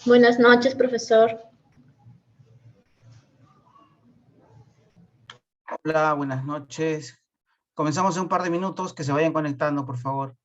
Buenas noches, profesor. Hola, buenas noches. Comenzamos en un par de minutos, que se vayan conectando, por favor.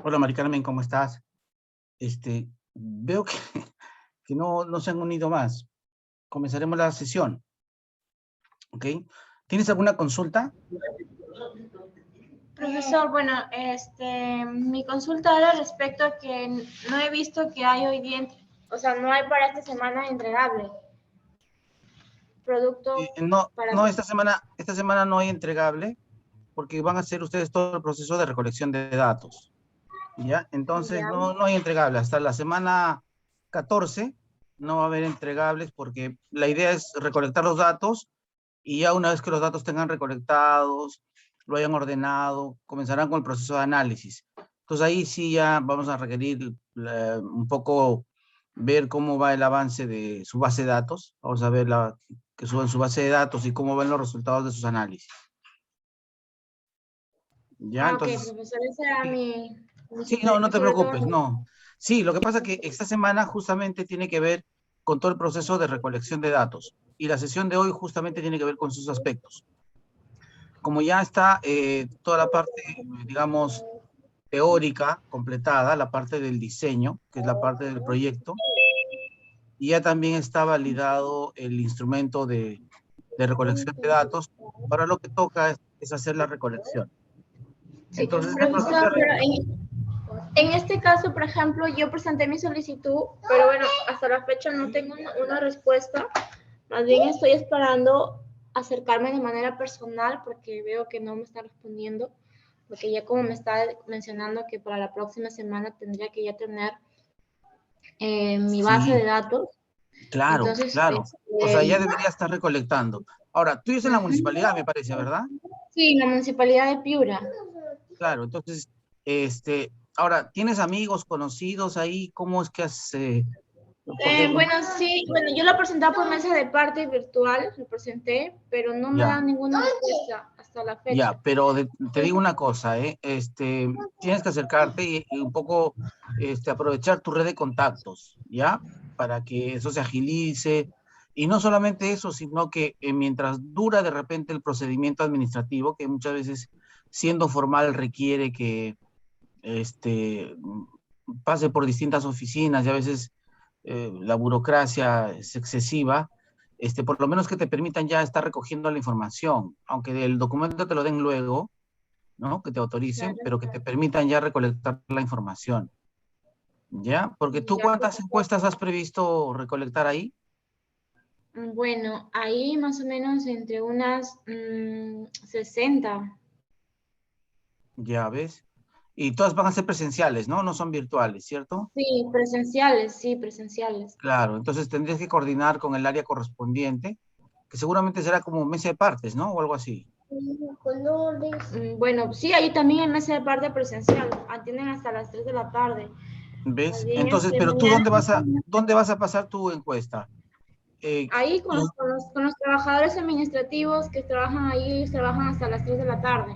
Hola, Mari Carmen, ¿cómo estás? Veo que, que no se han unido más. Comenzaremos la sesión, ¿ok? ¿Tienes alguna consulta? Profesor, bueno, mi consulta era respecto a que no he visto que hay hoy día, o sea, no hay para esta semana entregable. Producto No, para... no, esta semana no hay entregable porque van a hacer ustedes todo el proceso de recolección de datos, ¿ya? Entonces, Ya, no hay entregable. Hasta la semana 14 no va a haber entregables porque la idea es recolectar los datos y ya una vez que los datos tengan recolectados, lo hayan ordenado, comenzarán con el proceso de análisis. Entonces ahí sí ya vamos a requerir un poco ver cómo va el avance de su base de datos. Vamos a ver que suben su base de datos y cómo ven los resultados de sus análisis. ¿Ya? ok, Entonces, profesor, esa era sí, sí, no te sobre todo... preocupes, no. Sí, lo que pasa es que esta semana justamente tiene que ver con todo el proceso de recolección de datos. Y la sesión de hoy justamente tiene que ver con sus aspectos. Como ya está toda la parte, digamos, teórica completada, la parte del diseño, que es la parte del proyecto, y ya también está validado el instrumento de recolección de datos. Ahora lo que toca es hacer la recolección. Sí, Entonces, el proceso profesor, de pero en este caso, por ejemplo, yo presenté mi solicitud, pero bueno, hasta la fecha no tengo una respuesta. Más bien estoy esperando acercarme de manera personal porque veo que no me está respondiendo, porque ya como me está mencionando que para la próxima semana tendría que ya tener mi base de sí, datos. claro, Entonces, claro. O sea, ya debería estar recolectando. Ahora, tú vives en la municipalidad, me parece, ¿verdad? sí, la municipalidad de Piura. Claro, entonces, ahora, ¿tienes amigos, conocidos ahí? ¿Cómo es que has, porque, Bueno, sí, bueno, yo lo presenté por mesa de parte virtual, lo presenté, pero no me ya, dan ninguna respuesta hasta la fecha. ya, pero te digo una cosa, tienes que acercarte y un poco, aprovechar tu red de contactos, ¿ya? Para que eso se agilice. Y no solamente eso, sino que mientras dura de repente el procedimiento administrativo, que muchas veces siendo formal requiere que, pase por distintas oficinas y a veces la burocracia es excesiva, por lo menos que te permitan ya estar recogiendo la información, aunque el documento te lo den luego, ¿no? Que te autoricen, Claro. pero que te permitan ya recolectar la información, ¿ya? Porque tú, Ya, ¿cuántas profesor. encuestas has previsto recolectar ahí? Bueno, ahí más o menos entre unas 60. Ya ves. Y todas van a ser presenciales, ¿no? No son virtuales, ¿cierto? Sí, presenciales, sí, presenciales. Claro, entonces tendrías que coordinar con el área correspondiente, que seguramente será como mesa de partes, ¿no? O algo así. Bueno, sí, ahí también en mesa de parte presencial. Atienden hasta las 3 de la tarde. Más ¿Ves? bien, Entonces, pero tú, mañana, dónde vas a pasar tu encuesta? Eh, ahí con los- con los trabajadores administrativos que trabajan ahí, ellos trabajan hasta las 3 de la tarde.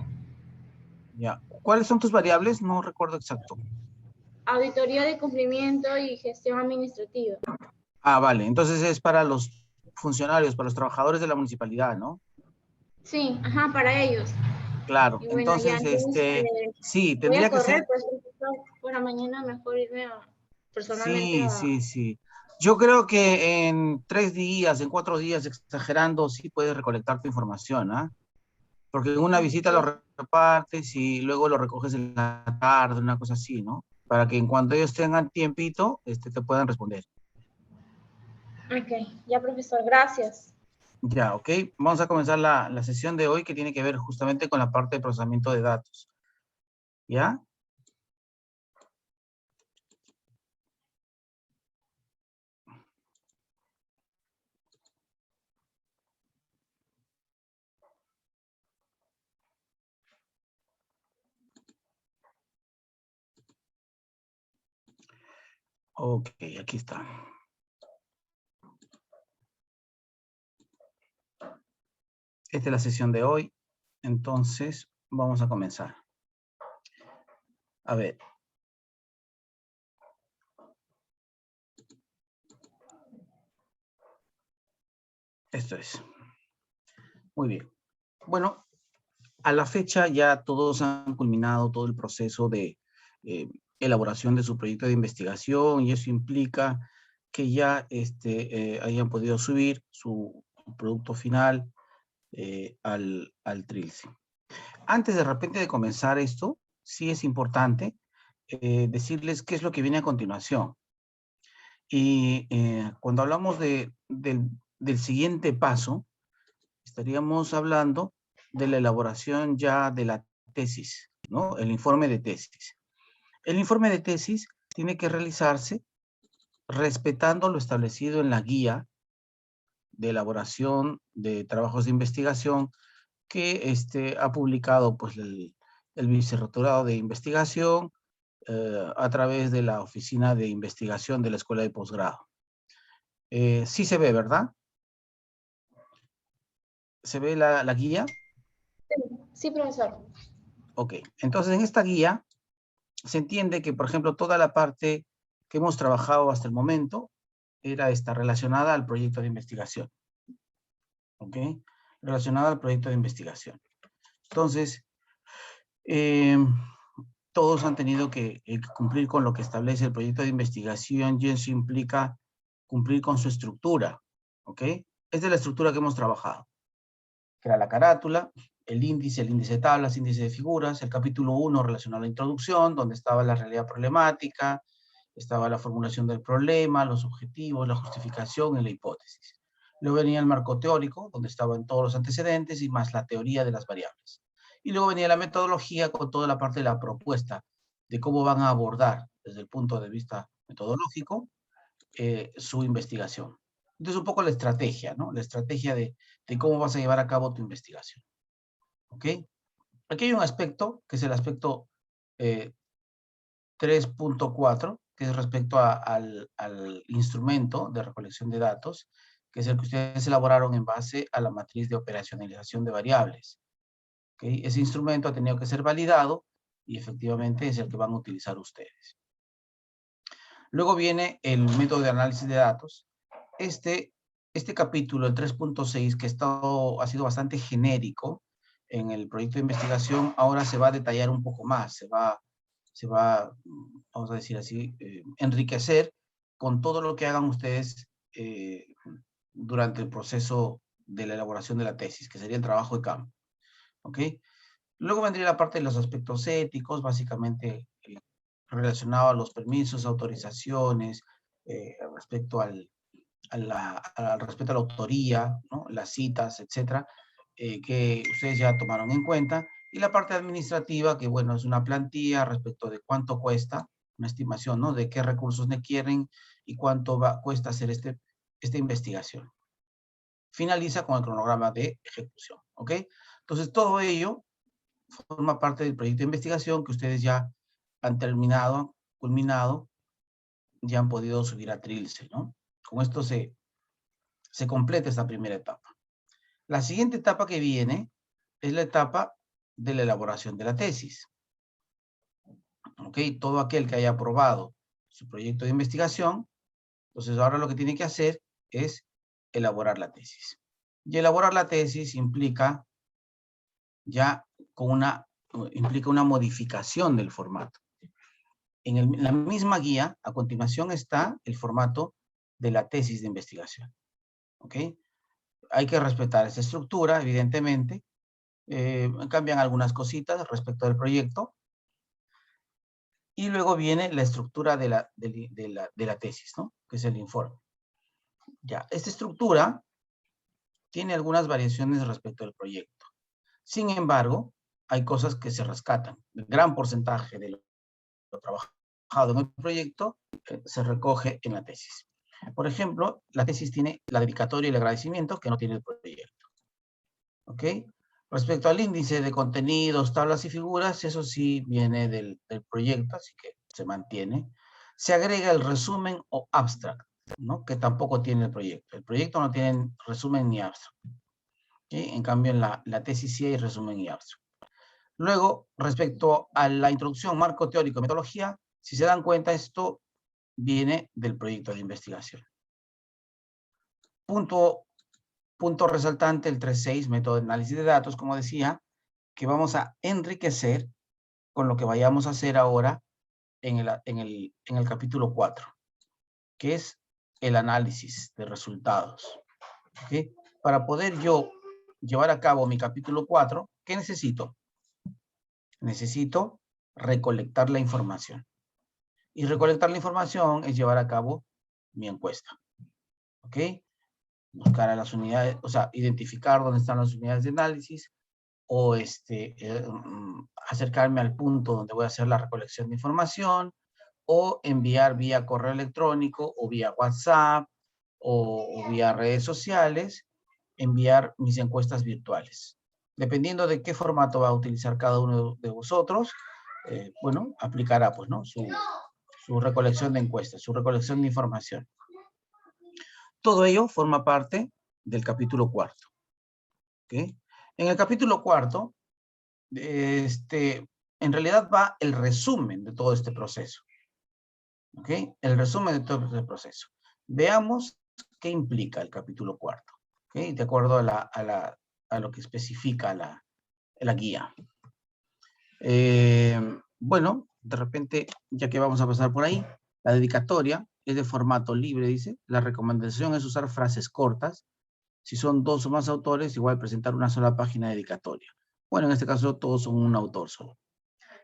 ya. ¿Cuáles son tus variables? No recuerdo exacto. Auditoría de cumplimiento y gestión administrativa. Ah, vale. Entonces es para los funcionarios, para los trabajadores de la municipalidad, ¿no? Sí, ajá, para ellos. Claro. Y bueno, ya Entonces, entonces sí, voy a tendría que ser, correr, pues para mañana mejor irme personalmente sí, a... sí, sí. Yo creo que en 3 días, en 4 días, exagerando, sí puedes recolectar tu información, ¿ah? Porque en una visita lo repartes y luego lo recoges en la tarde, una cosa así, ¿no? Para que en cuanto ellos tengan tiempito, te puedan responder. Ok, ya profesor, gracias. Ya, ok. Vamos a comenzar la sesión de hoy que tiene que ver justamente con la parte de procesamiento de datos. ¿Ya? Ok, aquí está. Esta es la sesión de hoy. Entonces, vamos a comenzar. A ver. Esto es. Muy bien. Bueno, a la fecha ya todos han culminado todo el proceso de elaboración de su proyecto de investigación, y eso implica que ya hayan podido subir su producto final al Trilce. Antes de repente de comenzar esto, sí es importante decirles qué es lo que viene a continuación. Y cuando hablamos del siguiente paso, estaríamos hablando de la elaboración ya de la tesis, ¿no? El informe de tesis. El informe de tesis tiene que realizarse respetando lo establecido en la guía de elaboración de trabajos de investigación que ha publicado pues, el Vicerrectorado de Investigación a través de la Oficina de Investigación de la Escuela de Posgrado. Sí se ve, ¿verdad? ¿Se ve la guía? Sí, profesor. Ok, entonces en esta guía se entiende que, por ejemplo, toda la parte que hemos trabajado hasta el momento era relacionada al proyecto de investigación. ¿Ok? Relacionada al proyecto de investigación. Entonces, todos han tenido que cumplir con lo que establece el proyecto de investigación, y eso implica cumplir con su estructura. ¿Ok? Esta es la estructura que hemos trabajado. Que era la carátula, el índice de tablas, índice de figuras, el capítulo 1 relacionado a la introducción, donde estaba la realidad problemática, estaba la formulación del problema, los objetivos, la justificación y la hipótesis. Luego venía el marco teórico, donde estaban todos los antecedentes y más la teoría de las variables. Y luego venía la metodología con toda la parte de la propuesta, de cómo van a abordar desde el punto de vista metodológico su investigación. Entonces, un poco la estrategia, ¿no? La estrategia de cómo vas a llevar a cabo tu investigación. ¿Ok? Aquí hay un aspecto, que es el aspecto 3.4, que es respecto al instrumento de recolección de datos, que es el que ustedes elaboraron en base a la matriz de operacionalización de variables. ¿Ok? Ese instrumento ha tenido que ser validado y efectivamente es el que van a utilizar ustedes. Luego viene el método de análisis de datos. Este capítulo, el 3.6, que ha sido bastante genérico en el proyecto de investigación, ahora se va a detallar un poco más, se va, vamos a decir así, enriquecer con todo lo que hagan ustedes durante el proceso de la elaboración de la tesis, que sería el trabajo de campo. ¿Ok? Luego vendría la parte de los aspectos éticos, básicamente relacionado a los permisos, autorizaciones, respecto al respecto a la autoría, ¿no? Las citas, etcétera, que ustedes ya tomaron en cuenta. Y la parte administrativa, que bueno, es una plantilla respecto de cuánto cuesta, una estimación, ¿no? De qué recursos quieren y cuánto cuesta hacer esta investigación. Finaliza con el cronograma de ejecución, ¿ok? Entonces, todo ello forma parte del proyecto de investigación que ustedes ya han terminado, culminado, ya han podido subir a Trilce, ¿no? Con esto se completa esta primera etapa. La siguiente etapa que viene es la etapa de la elaboración de la tesis. ¿Ok? Todo aquel que haya aprobado su proyecto de investigación, entonces ahora lo que tiene que hacer es elaborar la tesis. Y elaborar la tesis implica implica una modificación del formato. En la misma guía, a continuación está el formato de la tesis de investigación. ¿Ok? Hay que respetar esa estructura, evidentemente. Cambian algunas cositas respecto del proyecto. Y luego viene la estructura de la tesis, ¿no? Que es el informe. Ya, esta estructura tiene algunas variaciones respecto al proyecto. Sin embargo, hay cosas que se rescatan. El gran porcentaje de lo trabajado en el proyecto se recoge en la tesis. Por ejemplo, la tesis tiene la dedicatoria y el agradecimiento que no tiene el proyecto. ¿Ok? Respecto al índice de contenidos, tablas y figuras, eso sí viene del proyecto, así que se mantiene. Se agrega el resumen o abstract, ¿no? Que tampoco tiene el proyecto. El proyecto no tiene resumen ni abstract. ¿Okay? En cambio, en la tesis sí hay resumen y abstract. Luego, respecto a la introducción, marco teórico y metodología, si se dan cuenta, esto viene del proyecto de investigación. Punto resaltante, el 3.6, método de análisis de datos, como decía, que vamos a enriquecer con lo que vayamos a hacer ahora en el capítulo 4, que es el análisis de resultados. ¿Okay? Para poder yo llevar a cabo mi capítulo 4, ¿qué necesito? Necesito recolectar la información. Y recolectar la información es llevar a cabo mi encuesta. ¿Ok? Buscar a las unidades, o sea, identificar dónde están las unidades de análisis, o acercarme al punto donde voy a hacer la recolección de información, o enviar vía correo electrónico, o vía WhatsApp, o vía redes sociales, enviar mis encuestas virtuales. Dependiendo de qué formato va a utilizar cada uno de vosotros, bueno, aplicará pues, ¿no? Su recolección de encuestas, su recolección de información. Todo ello forma parte del capítulo 4. ¿Okay? En el capítulo 4, en realidad va el resumen de todo este proceso. ¿Ok? El resumen de todo este proceso. Veamos qué implica el capítulo 4. ¿Ok? De acuerdo a lo que especifica la guía. Bueno, de repente, ya que vamos a pasar por ahí, la dedicatoria es de formato libre, dice. La recomendación es usar frases cortas. Si son 2 o más autores, igual presentar una sola página dedicatoria. Bueno, en este caso todos son un autor solo.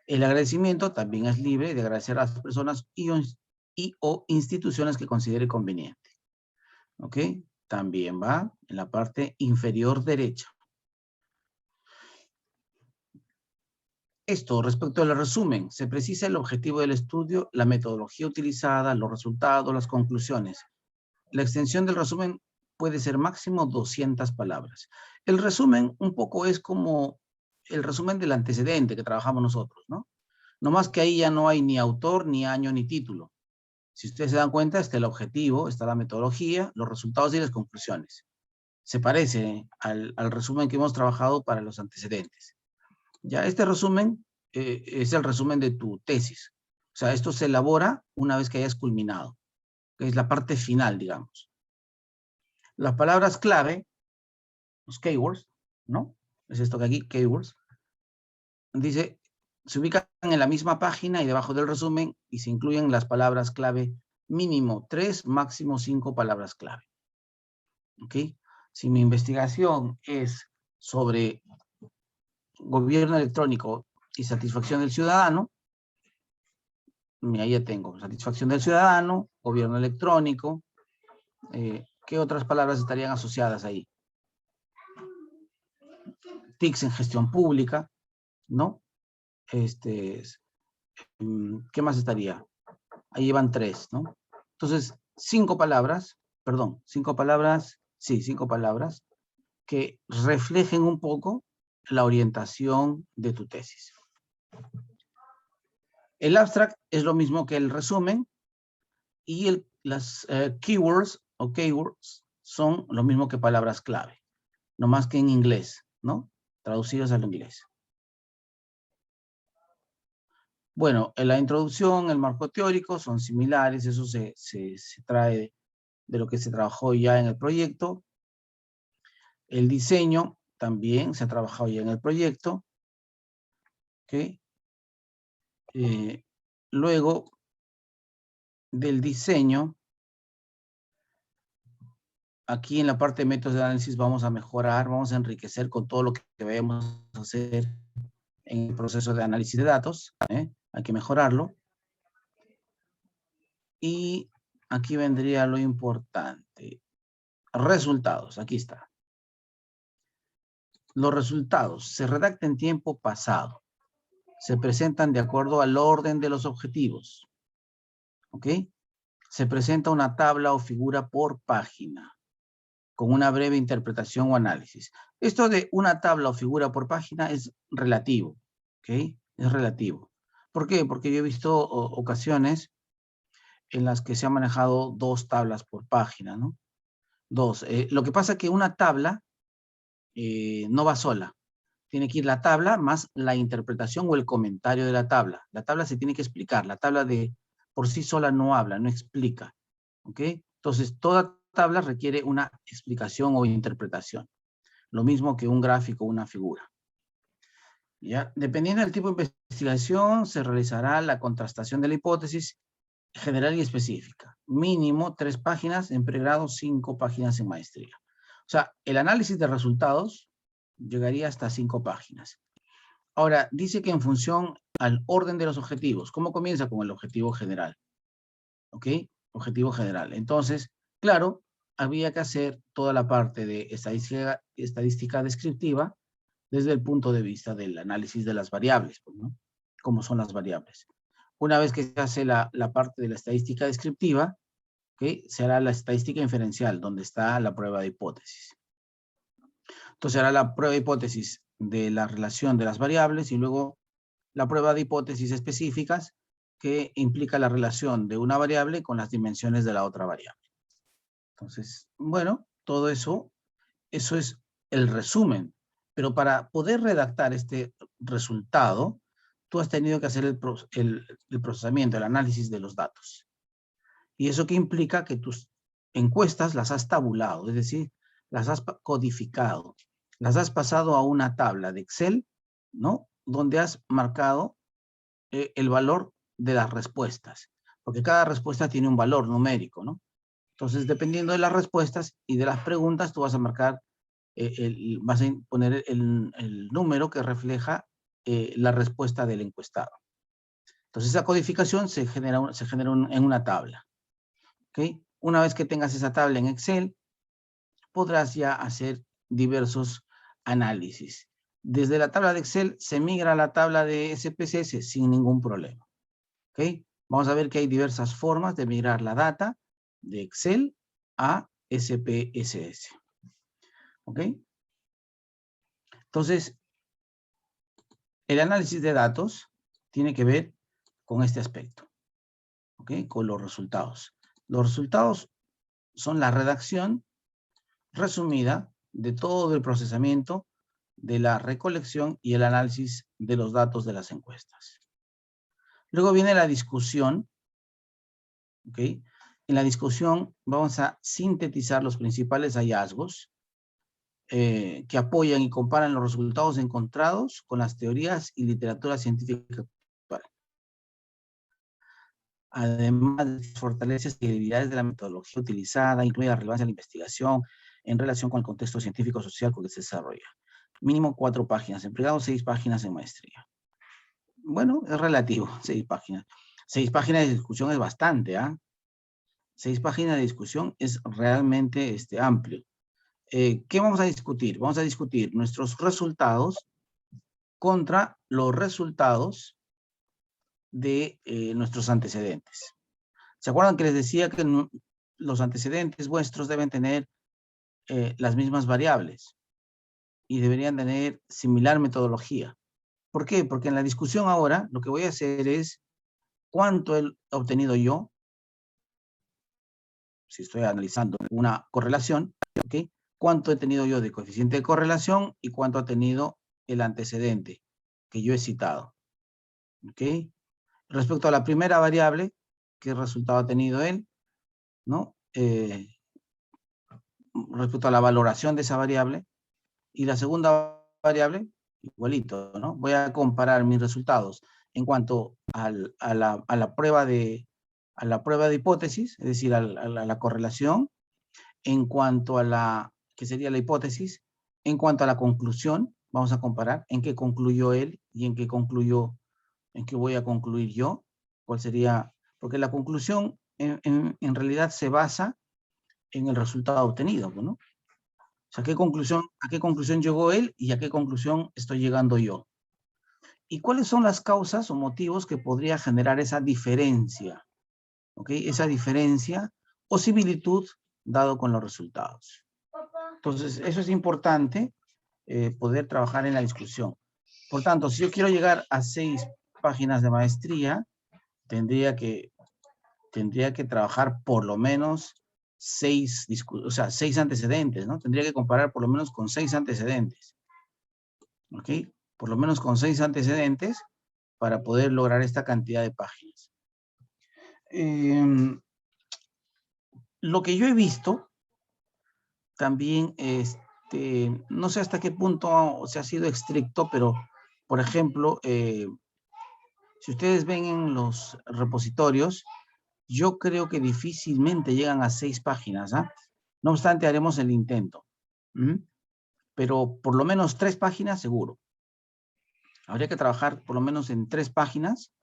El agradecimiento también es libre de agradecer a las personas o instituciones que considere conveniente. ¿Ok? También va en la parte inferior derecha. Esto respecto al resumen, se precisa el objetivo del estudio, la metodología utilizada, los resultados, las conclusiones. La extensión del resumen puede ser máximo 200 palabras. El resumen un poco es como el resumen del antecedente que trabajamos nosotros, ¿no? No más que ahí ya no hay ni autor, ni año, ni título. Si ustedes se dan cuenta, está el objetivo, está la metodología, los resultados y las conclusiones. Se parece al resumen que hemos trabajado para los antecedentes. Ya este resumen es el resumen de tu tesis. O sea, esto se elabora una vez que hayas culminado, que es la parte final, digamos. Las palabras clave, los keywords, ¿no? Es esto que aquí, keywords. Dice, se ubican en la misma página y debajo del resumen y se incluyen las palabras clave mínimo 3, máximo 5 palabras clave. ¿Ok? Si mi investigación es sobre gobierno electrónico y satisfacción del ciudadano, mira, ya tengo satisfacción del ciudadano, gobierno electrónico. ¿Qué otras palabras estarían asociadas ahí? TICs en gestión pública, ¿no? ¿Qué más estaría? Ahí van 3, ¿no? Entonces, 5 palabras que reflejen un poco la orientación de tu tesis. El abstract es lo mismo que el resumen y las keywords o keywords son lo mismo que palabras clave, no más que en inglés, ¿no? Traducidos al inglés. Bueno, en la introducción, el marco teórico son similares, eso se trae de lo que se trabajó ya en el proyecto. El diseño también se ha trabajado ya en el proyecto. ¿Okay? Luego del diseño, aquí en la parte de métodos de análisis vamos a mejorar, vamos a enriquecer con todo lo que vayamos a hacer en el proceso de análisis de datos. Hay que mejorarlo. Y aquí vendría lo importante. Resultados, aquí está. Los resultados se redactan en tiempo pasado. Se presentan de acuerdo al orden de los objetivos. ¿Ok? Se presenta una tabla o figura por página, con una breve interpretación o análisis. Esto de una tabla o figura por página es relativo. ¿Ok? Es relativo. ¿Por qué? Porque yo he visto ocasiones en las que se han manejado 2 tablas por página, ¿no? 2. Lo que pasa es que una tabla no va sola. Tiene que ir la tabla más la interpretación o el comentario de la tabla. La tabla se tiene que explicar. La tabla por sí sola no habla, no explica. ¿Ok? Entonces, toda tabla requiere una explicación o interpretación. Lo mismo que un gráfico o una figura. ¿Ya? Dependiendo del tipo de investigación, se realizará la contrastación de la hipótesis general y específica. Mínimo 3 páginas en pregrado, 5 páginas en maestría. O sea, el análisis de resultados llegaría hasta 5 páginas. Ahora, dice que en función al orden de los objetivos. ¿Cómo comienza con el objetivo general? ¿Ok? Objetivo general. Entonces, claro, había que hacer toda la parte de estadística descriptiva desde el punto de vista del análisis de las variables, pues, ¿no? ¿Cómo son las variables? Una vez que se hace la parte de la estadística descriptiva, ¿okay? Se hará la estadística inferencial, donde está la prueba de hipótesis. Entonces se hará la prueba de hipótesis de la relación de las variables y luego la prueba de hipótesis específicas que implica la relación de una variable con las dimensiones de la otra variable. Entonces, bueno, todo eso es el resumen. Pero para poder redactar este resultado, tú has tenido que hacer el procesamiento, el análisis de los datos. ¿Y eso qué implica? Que tus encuestas las has tabulado, es decir, las has codificado, las has pasado a una tabla de Excel, ¿no? Donde has marcado el valor de las respuestas, porque cada respuesta tiene un valor numérico, ¿no? Entonces, dependiendo de las respuestas y de las preguntas, tú vas a marcar, vas a poner el número que refleja la respuesta del encuestado. Entonces, esa codificación se genera en una tabla. ¿Okay? Una vez que tengas esa tabla en Excel, podrás ya hacer diversos análisis. Desde la tabla de Excel se migra a la tabla de SPSS sin ningún problema. ¿Okay? Vamos a ver que hay diversas formas de migrar la data de Excel a SPSS. ¿Ok? Entonces, el análisis de datos tiene que ver con este aspecto. ¿Ok? Con los resultados. Los resultados son la redacción resumida de todo el procesamiento de la recolección y el análisis de los datos de las encuestas. Luego viene la discusión. ¿Ok? En la discusión vamos a sintetizar los principales hallazgos que apoyan y comparan los resultados encontrados con las teorías y literatura científica actual. Además, fortalezas y debilidades de la metodología utilizada, incluye la relevancia de la investigación en relación con el contexto científico-social con que se desarrolla. Mínimo 4 páginas, en pregrado 6 páginas en maestría. Bueno, es relativo, 6 páginas. 6 páginas de discusión es bastante, ¿ah? 6 páginas de discusión es realmente amplio. ¿Qué vamos a discutir? Vamos a discutir nuestros resultados contra los resultados de nuestros antecedentes. ¿Se acuerdan que les decía que los antecedentes vuestros deben tener las mismas variables y deberían tener similar metodología? ¿Por qué? Porque en la discusión ahora lo que voy a hacer es cuánto he obtenido yo, si estoy analizando una correlación, ¿ok? Cuánto he tenido yo de coeficiente de correlación y cuánto ha tenido el antecedente que yo he citado. ¿Ok? Respecto a la primera variable, ¿qué resultado ha tenido él? ¿No? Respecto a la valoración de esa variable. Y la segunda variable, igualito, ¿no? Voy a comparar mis resultados en cuanto a la prueba de hipótesis, es decir, a la correlación, en cuanto a la, que sería la hipótesis, en cuanto a la conclusión, vamos a comparar en qué concluyó él y en qué voy a concluir yo, cuál sería, porque la conclusión en realidad se basa en el resultado obtenido, ¿no? O sea, ¿a qué conclusión llegó él y a qué conclusión estoy llegando yo? ¿Y cuáles son las causas o motivos que podría generar esa diferencia? ¿Ok? Esa diferencia o similitud dado con los resultados. Entonces, eso es importante, poder trabajar en la discusión. Por tanto, si yo quiero llegar a 6 páginas de maestría, tendría que trabajar por lo menos 6 antecedentes, ¿no? Tendría que comparar por lo menos con 6 antecedentes. ¿Ok? Por lo menos con 6 antecedentes para poder lograr esta cantidad de páginas. Lo que yo he visto también, no sé hasta qué punto se ha sido estricto, pero por ejemplo, si ustedes ven en los repositorios, yo creo que difícilmente llegan a 6 páginas, ¿ah? No obstante, haremos el intento. Pero por lo menos 3 páginas seguro. Habría que trabajar por lo menos en 3 páginas,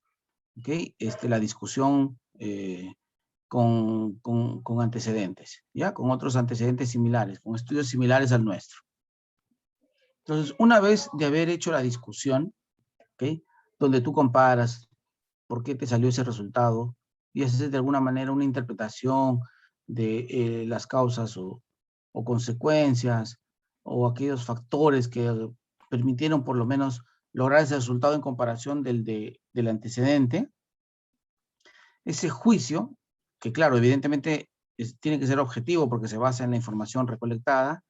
¿ok? La discusión con antecedentes, ¿ya? Con otros antecedentes similares, con estudios similares al nuestro. Entonces, una vez de haber hecho la discusión, ¿ok? Donde tú comparas por qué te salió ese resultado y haces de alguna manera una interpretación de las causas o consecuencias o aquellos factores que permitieron por lo menos lograr ese resultado en comparación del antecedente, ese juicio, que claro, evidentemente tiene que ser objetivo porque se basa en la información recolectada,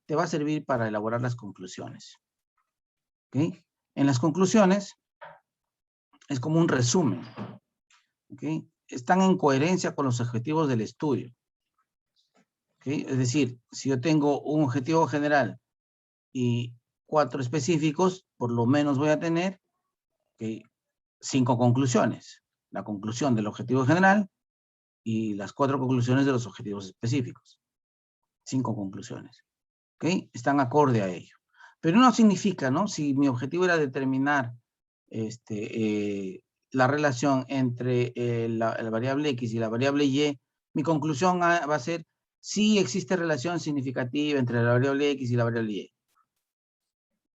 te va a servir para elaborar las conclusiones. ¿Okay? En las conclusiones es como un resumen. ¿Okay? Están en coherencia con los objetivos del estudio. ¿Okay? Es decir, si yo tengo un objetivo general y 4 específicos, por lo menos voy a tener 5 conclusiones. La conclusión del objetivo general y las 4 conclusiones de los objetivos específicos. 5 conclusiones. ¿Okay? Están acorde a ello. Pero no significa, ¿no? Si mi objetivo era determinar la relación entre la variable X y la variable Y, mi conclusión va a ser si existe relación significativa entre la variable X y la variable Y.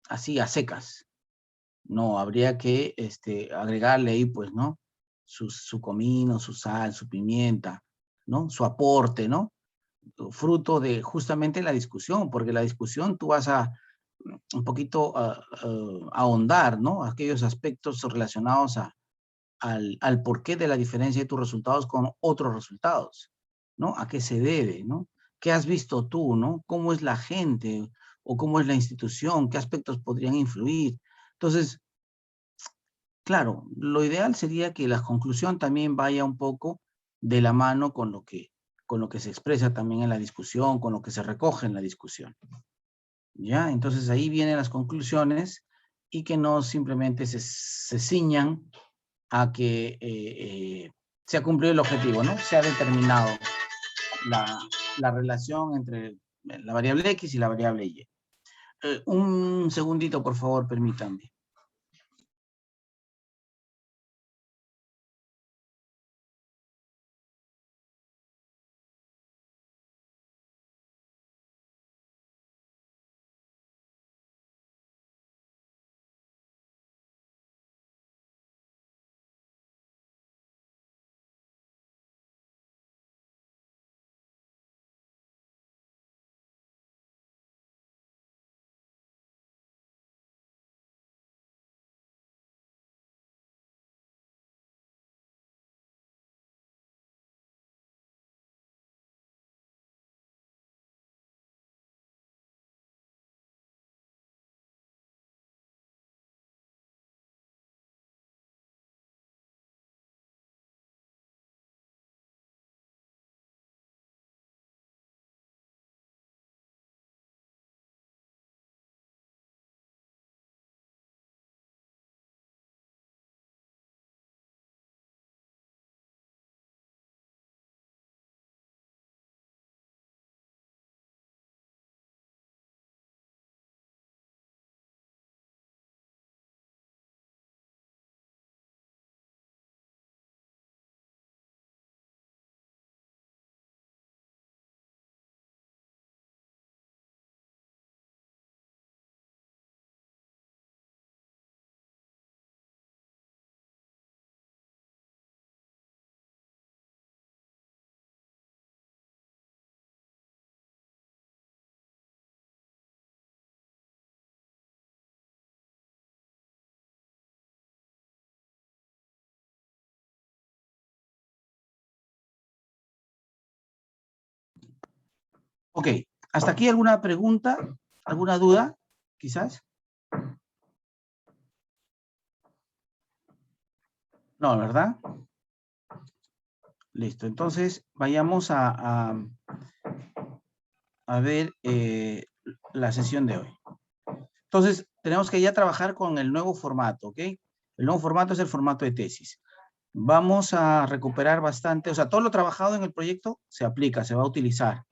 Así, a secas. No, habría que agregarle ahí, pues, ¿no? Su comino, su sal, su pimienta, ¿no? Su aporte, ¿no? Fruto de justamente la discusión, porque la discusión tú vas a un poquito ahondar, ¿no? Aquellos aspectos relacionados al porqué de la diferencia de tus resultados con otros resultados, ¿no? ¿A qué se debe, ¿no? ¿Qué has visto tú, ¿no? ¿Cómo es la gente o cómo es la institución? ¿Qué aspectos podrían influir? Entonces, claro, lo ideal sería que la conclusión también vaya un poco de la mano con lo que se expresa también en la discusión, con lo que se recoge en la discusión. ¿Ya? Entonces ahí vienen las conclusiones y que no simplemente se ciñan a que se ha cumplido el objetivo, ¿no? Se ha determinado la relación entre la variable X y la variable Y. Un segundito, por favor, permítanme. Ok, ¿hasta aquí alguna pregunta? ¿Alguna duda? Quizás. No, ¿verdad? Listo, entonces vayamos a ver la sesión de hoy. Entonces, tenemos que ya trabajar con el nuevo formato, ¿ok? El nuevo formato es el formato de tesis. Vamos a recuperar bastante, o sea, todo lo trabajado en el proyecto se aplica, se va a utilizar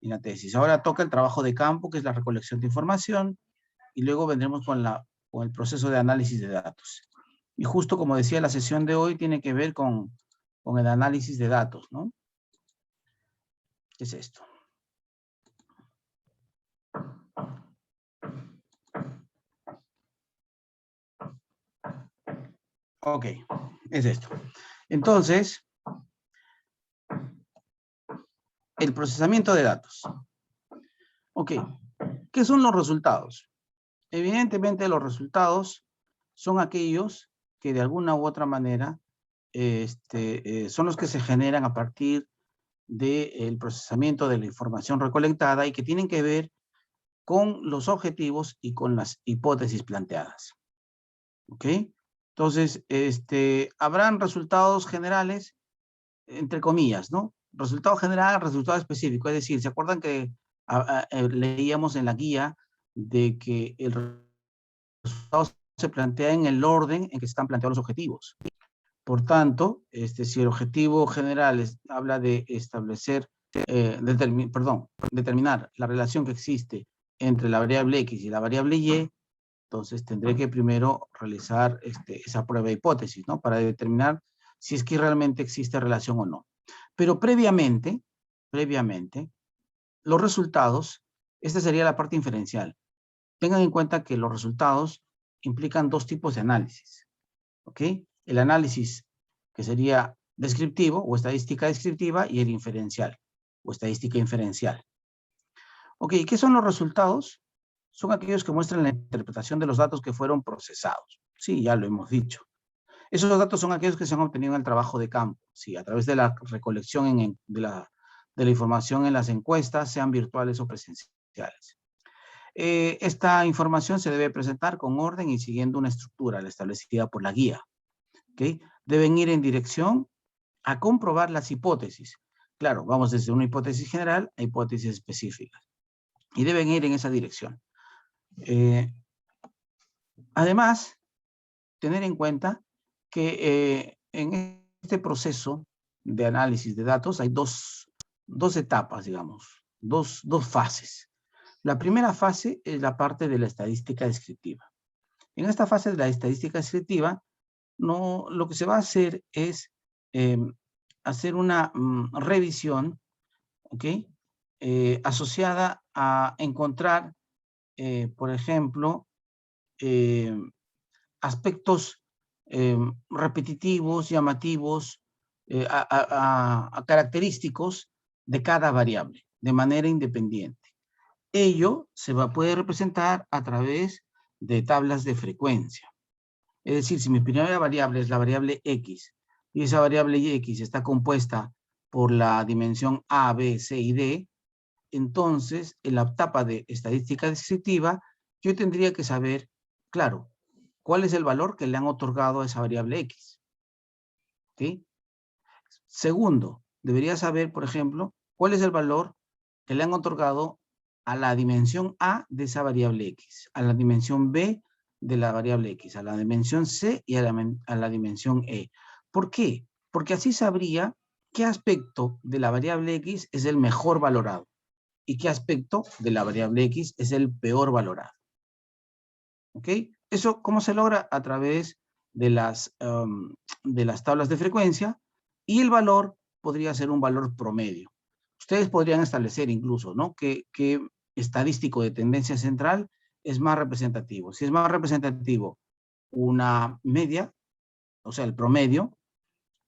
en la tesis. Ahora toca el trabajo de campo, que es la recolección de información, y luego vendremos con el proceso de análisis de datos. Y justo como decía, la sesión de hoy tiene que ver con el análisis de datos, ¿no? ¿Qué es esto? Ok, es esto. Entonces, el procesamiento de datos. Ok, ¿qué son los resultados? Evidentemente los resultados son aquellos que de alguna u otra manera son los que se generan a partir del procesamiento de la información recolectada y que tienen que ver con los objetivos y con las hipótesis planteadas. ¿Ok? Entonces, habrán resultados generales, entre comillas, ¿no? Resultado general, resultado específico. Es decir, ¿se acuerdan que leíamos en la guía de que el resultado se plantea en el orden en que se están planteados los objetivos? Por tanto, si el objetivo general habla de establecer, determinar la relación que existe entre la variable X y la variable Y, entonces tendré que primero realizar esa prueba de hipótesis, ¿no? Para determinar si es que realmente existe relación o no. Pero previamente, los resultados, esta sería la parte inferencial. Tengan en cuenta que los resultados implican dos tipos de análisis, ¿ok? El análisis que sería descriptivo o estadística descriptiva y el inferencial o estadística inferencial. Ok, ¿qué son los resultados? Son aquellos que muestran la interpretación de los datos que fueron procesados. Sí, ya lo hemos dicho. Esos datos son aquellos que se han obtenido en el trabajo de campo, sí, a través de la recolección de la información en las encuestas, sean virtuales o presenciales. Esta información se debe presentar con orden y siguiendo una estructura establecida por la guía. ¿Okay? Deben ir en dirección a comprobar las hipótesis. Claro, vamos desde una hipótesis general a hipótesis específicas. Y deben ir en esa dirección. Además, tener en cuenta que en este proceso de análisis de datos hay dos etapas, digamos, dos fases. La primera fase es la parte de la estadística descriptiva. En esta fase de la estadística descriptiva, lo que se va a hacer es hacer una revisión, ¿ok? Asociada a encontrar, por ejemplo, aspectos repetitivos, llamativos, característicos de cada variable, de manera independiente. Ello se puede representar a través de tablas de frecuencia. Es decir, si mi primera variable es la variable X, y esa variable X está compuesta por la dimensión A, B, C y D, entonces en la etapa de estadística descriptiva, yo tendría que saber, claro, cuál es el valor que le han otorgado a esa variable X. ¿Sí? Segundo, debería saber, por ejemplo, cuál es el valor que le han otorgado a la dimensión A de esa variable X, a la dimensión B de la variable X, a la dimensión C y a la dimensión E. ¿Por qué? Porque así sabría qué aspecto de la variable X es el mejor valorado y qué aspecto de la variable X es el peor valorado. ¿Ok? ¿Eso cómo se logra? A través de las tablas de frecuencia, y el valor podría ser un valor promedio. Ustedes podrían establecer incluso, ¿no? ¿Qué estadístico de tendencia central es más representativo? Si es más representativo una media, o sea, el promedio,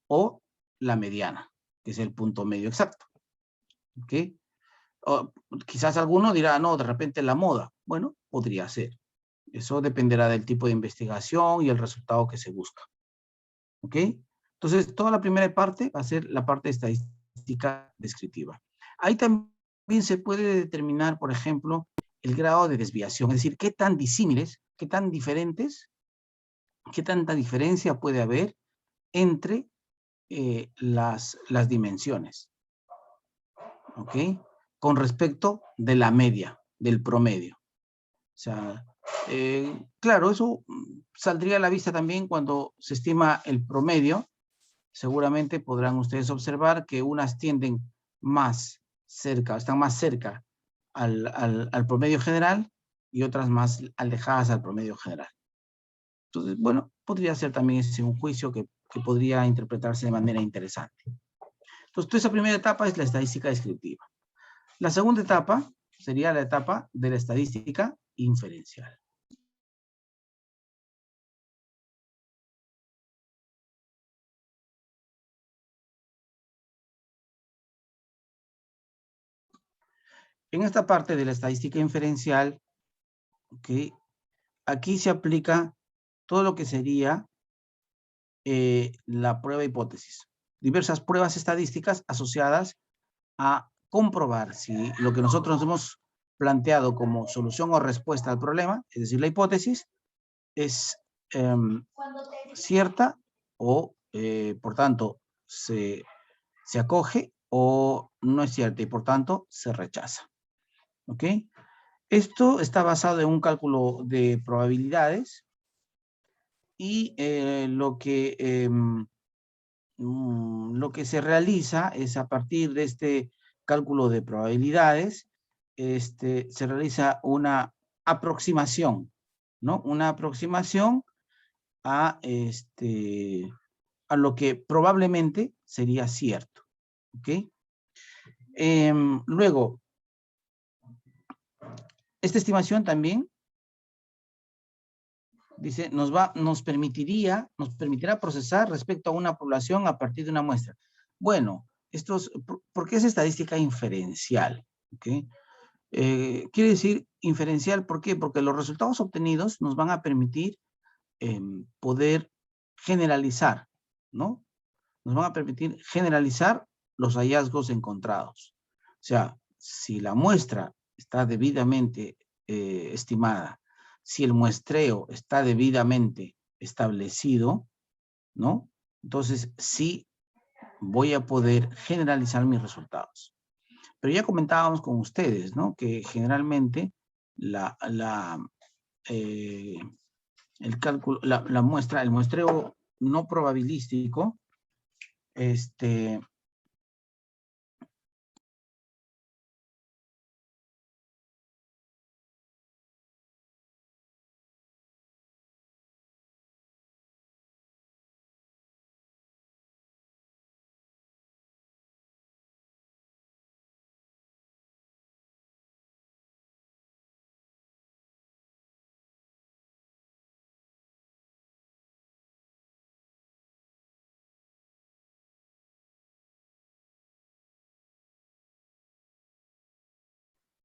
o la mediana, que es el punto medio exacto. ¿Ok? O quizás alguno dirá, no, de repente la moda. Bueno, podría ser. Eso dependerá del tipo de investigación y el resultado que se busca. ¿Ok? Entonces, toda la primera parte va a ser la parte estadística descriptiva. Ahí también se puede determinar, por ejemplo, el grado de desviación, es decir, qué tan disímiles, qué tan diferentes, qué tanta diferencia puede haber entre las dimensiones. ¿Ok? Con respecto de la media, del promedio. O sea, Claro, eso saldría a la vista también cuando se estima el promedio. Seguramente podrán ustedes observar que unas tienden más cerca, están más cerca al promedio general y otras más alejadas al promedio general. Entonces, bueno, podría ser también ese un juicio que podría interpretarse de manera interesante. Entonces, esa primera etapa es la estadística descriptiva. La segunda etapa sería la etapa de la estadística inferencial. En esta parte de la estadística inferencial, ¿okay? Aquí se aplica todo lo que sería la prueba hipótesis. Diversas pruebas estadísticas asociadas a comprobar si lo que nosotros hemos planteado como solución o respuesta al problema, es decir, la hipótesis, es cierta o, por tanto, se acoge o no es cierta y, por tanto, se rechaza. ¿Ok? Esto está basado en un cálculo de probabilidades y lo que se realiza es a partir de este cálculo de probabilidades, se realiza una aproximación, ¿no? Una aproximación a, a lo que probablemente sería cierto, ¿ok? Luego, esta estimación también dice, nos permitirá procesar respecto a una población a partir de una muestra. Bueno, ¿por qué es estadística inferencial? ¿Okay? Quiere decir inferencial, ¿por qué? Porque los resultados obtenidos nos van a permitir poder generalizar, ¿no? Nos van a permitir generalizar los hallazgos encontrados. O sea, si la muestra está debidamente estimada, si el muestreo está debidamente establecido, ¿no? Entonces sí voy a poder generalizar mis resultados. Pero ya comentábamos con ustedes, ¿no? Que generalmente el cálculo, la muestra, el muestreo no probabilístico,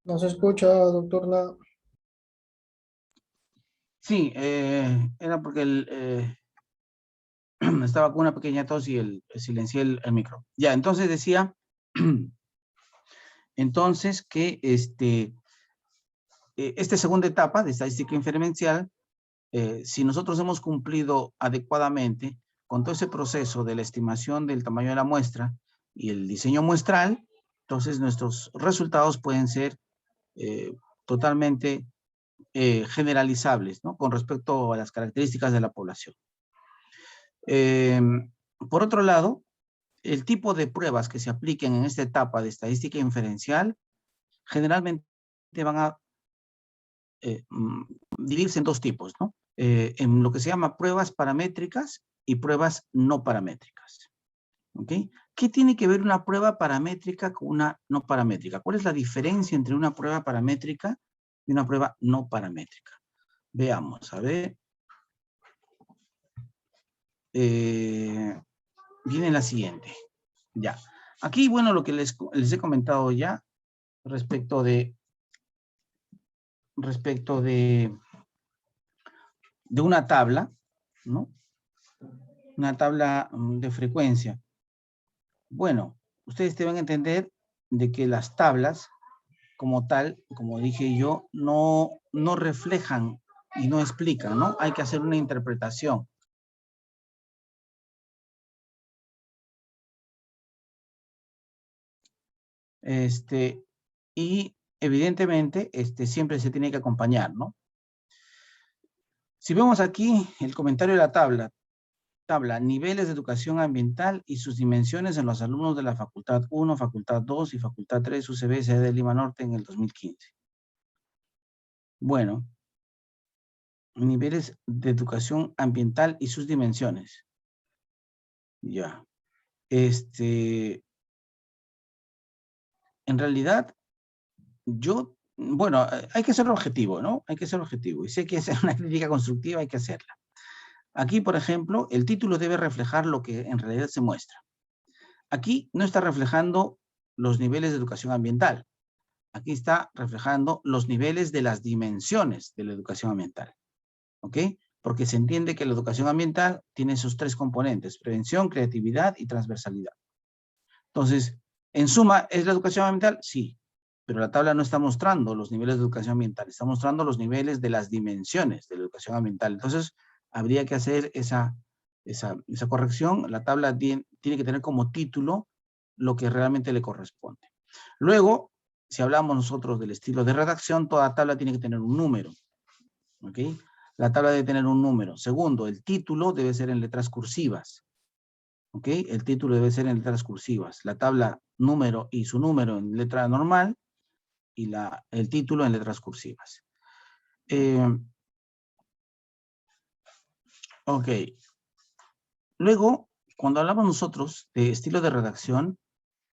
No se escucha, doctor, nada. sí, era porque estaba con una pequeña tos y silencié el micro. Ya, entonces decía, entonces que esta segunda etapa de estadística inferencial, si nosotros hemos cumplido adecuadamente con todo ese proceso de la estimación del tamaño de la muestra y el diseño muestral, entonces nuestros resultados pueden ser totalmente generalizables, ¿no? Con respecto a las características de la población. Por otro lado, el tipo de pruebas que se apliquen en esta etapa de estadística inferencial generalmente van a dividirse en dos tipos, ¿no? En lo que se llama pruebas paramétricas y pruebas no paramétricas. ¿Ok? ¿Qué tiene que ver una prueba paramétrica con una no paramétrica? ¿Cuál es la diferencia entre una prueba paramétrica y una prueba no paramétrica? Veamos, a ver. Viene la siguiente. Ya. Aquí, bueno, lo que les he comentado ya respecto de una tabla, ¿no? Una tabla de frecuencia. Bueno, ustedes deben entender de que las tablas, como tal, como dije yo, no reflejan y no explican, ¿no? Hay que hacer una interpretación. Y evidentemente, siempre se tiene que acompañar, ¿no? Si vemos aquí el comentario de la tabla, niveles de educación ambiental y sus dimensiones en los alumnos de la Facultad 1, Facultad 2 y Facultad 3 UCB sede de Lima Norte en el 2015. Bueno, niveles de educación ambiental y sus dimensiones. Ya. En realidad, bueno, hay que ser objetivo, ¿no? Hay que ser objetivo. Y sé que hacer una crítica constructiva hay que hacerla. Aquí, por ejemplo, el título debe reflejar lo que en realidad se muestra. Aquí no está reflejando los niveles de educación ambiental. Aquí está reflejando los niveles de las dimensiones de la educación ambiental. ¿Ok? Porque se entiende que la educación ambiental tiene sus tres componentes: prevención, creatividad y transversalidad. Entonces, en suma, ¿es la educación ambiental? Sí, pero la tabla no está mostrando los niveles de educación ambiental, está mostrando los niveles de las dimensiones de la educación ambiental. Entonces, habría que hacer esa corrección. La tabla tiene que tener como título lo que realmente le corresponde. Luego, si hablamos nosotros del estilo de redacción, toda tabla tiene que tener un número. ¿Ok? La tabla debe tener un número. Segundo, el título debe ser en letras cursivas. ¿Ok? El título debe ser en letras cursivas. La tabla número y su número en letra normal y el título en letras cursivas. Ok. Luego, cuando hablamos nosotros de estilo de redacción,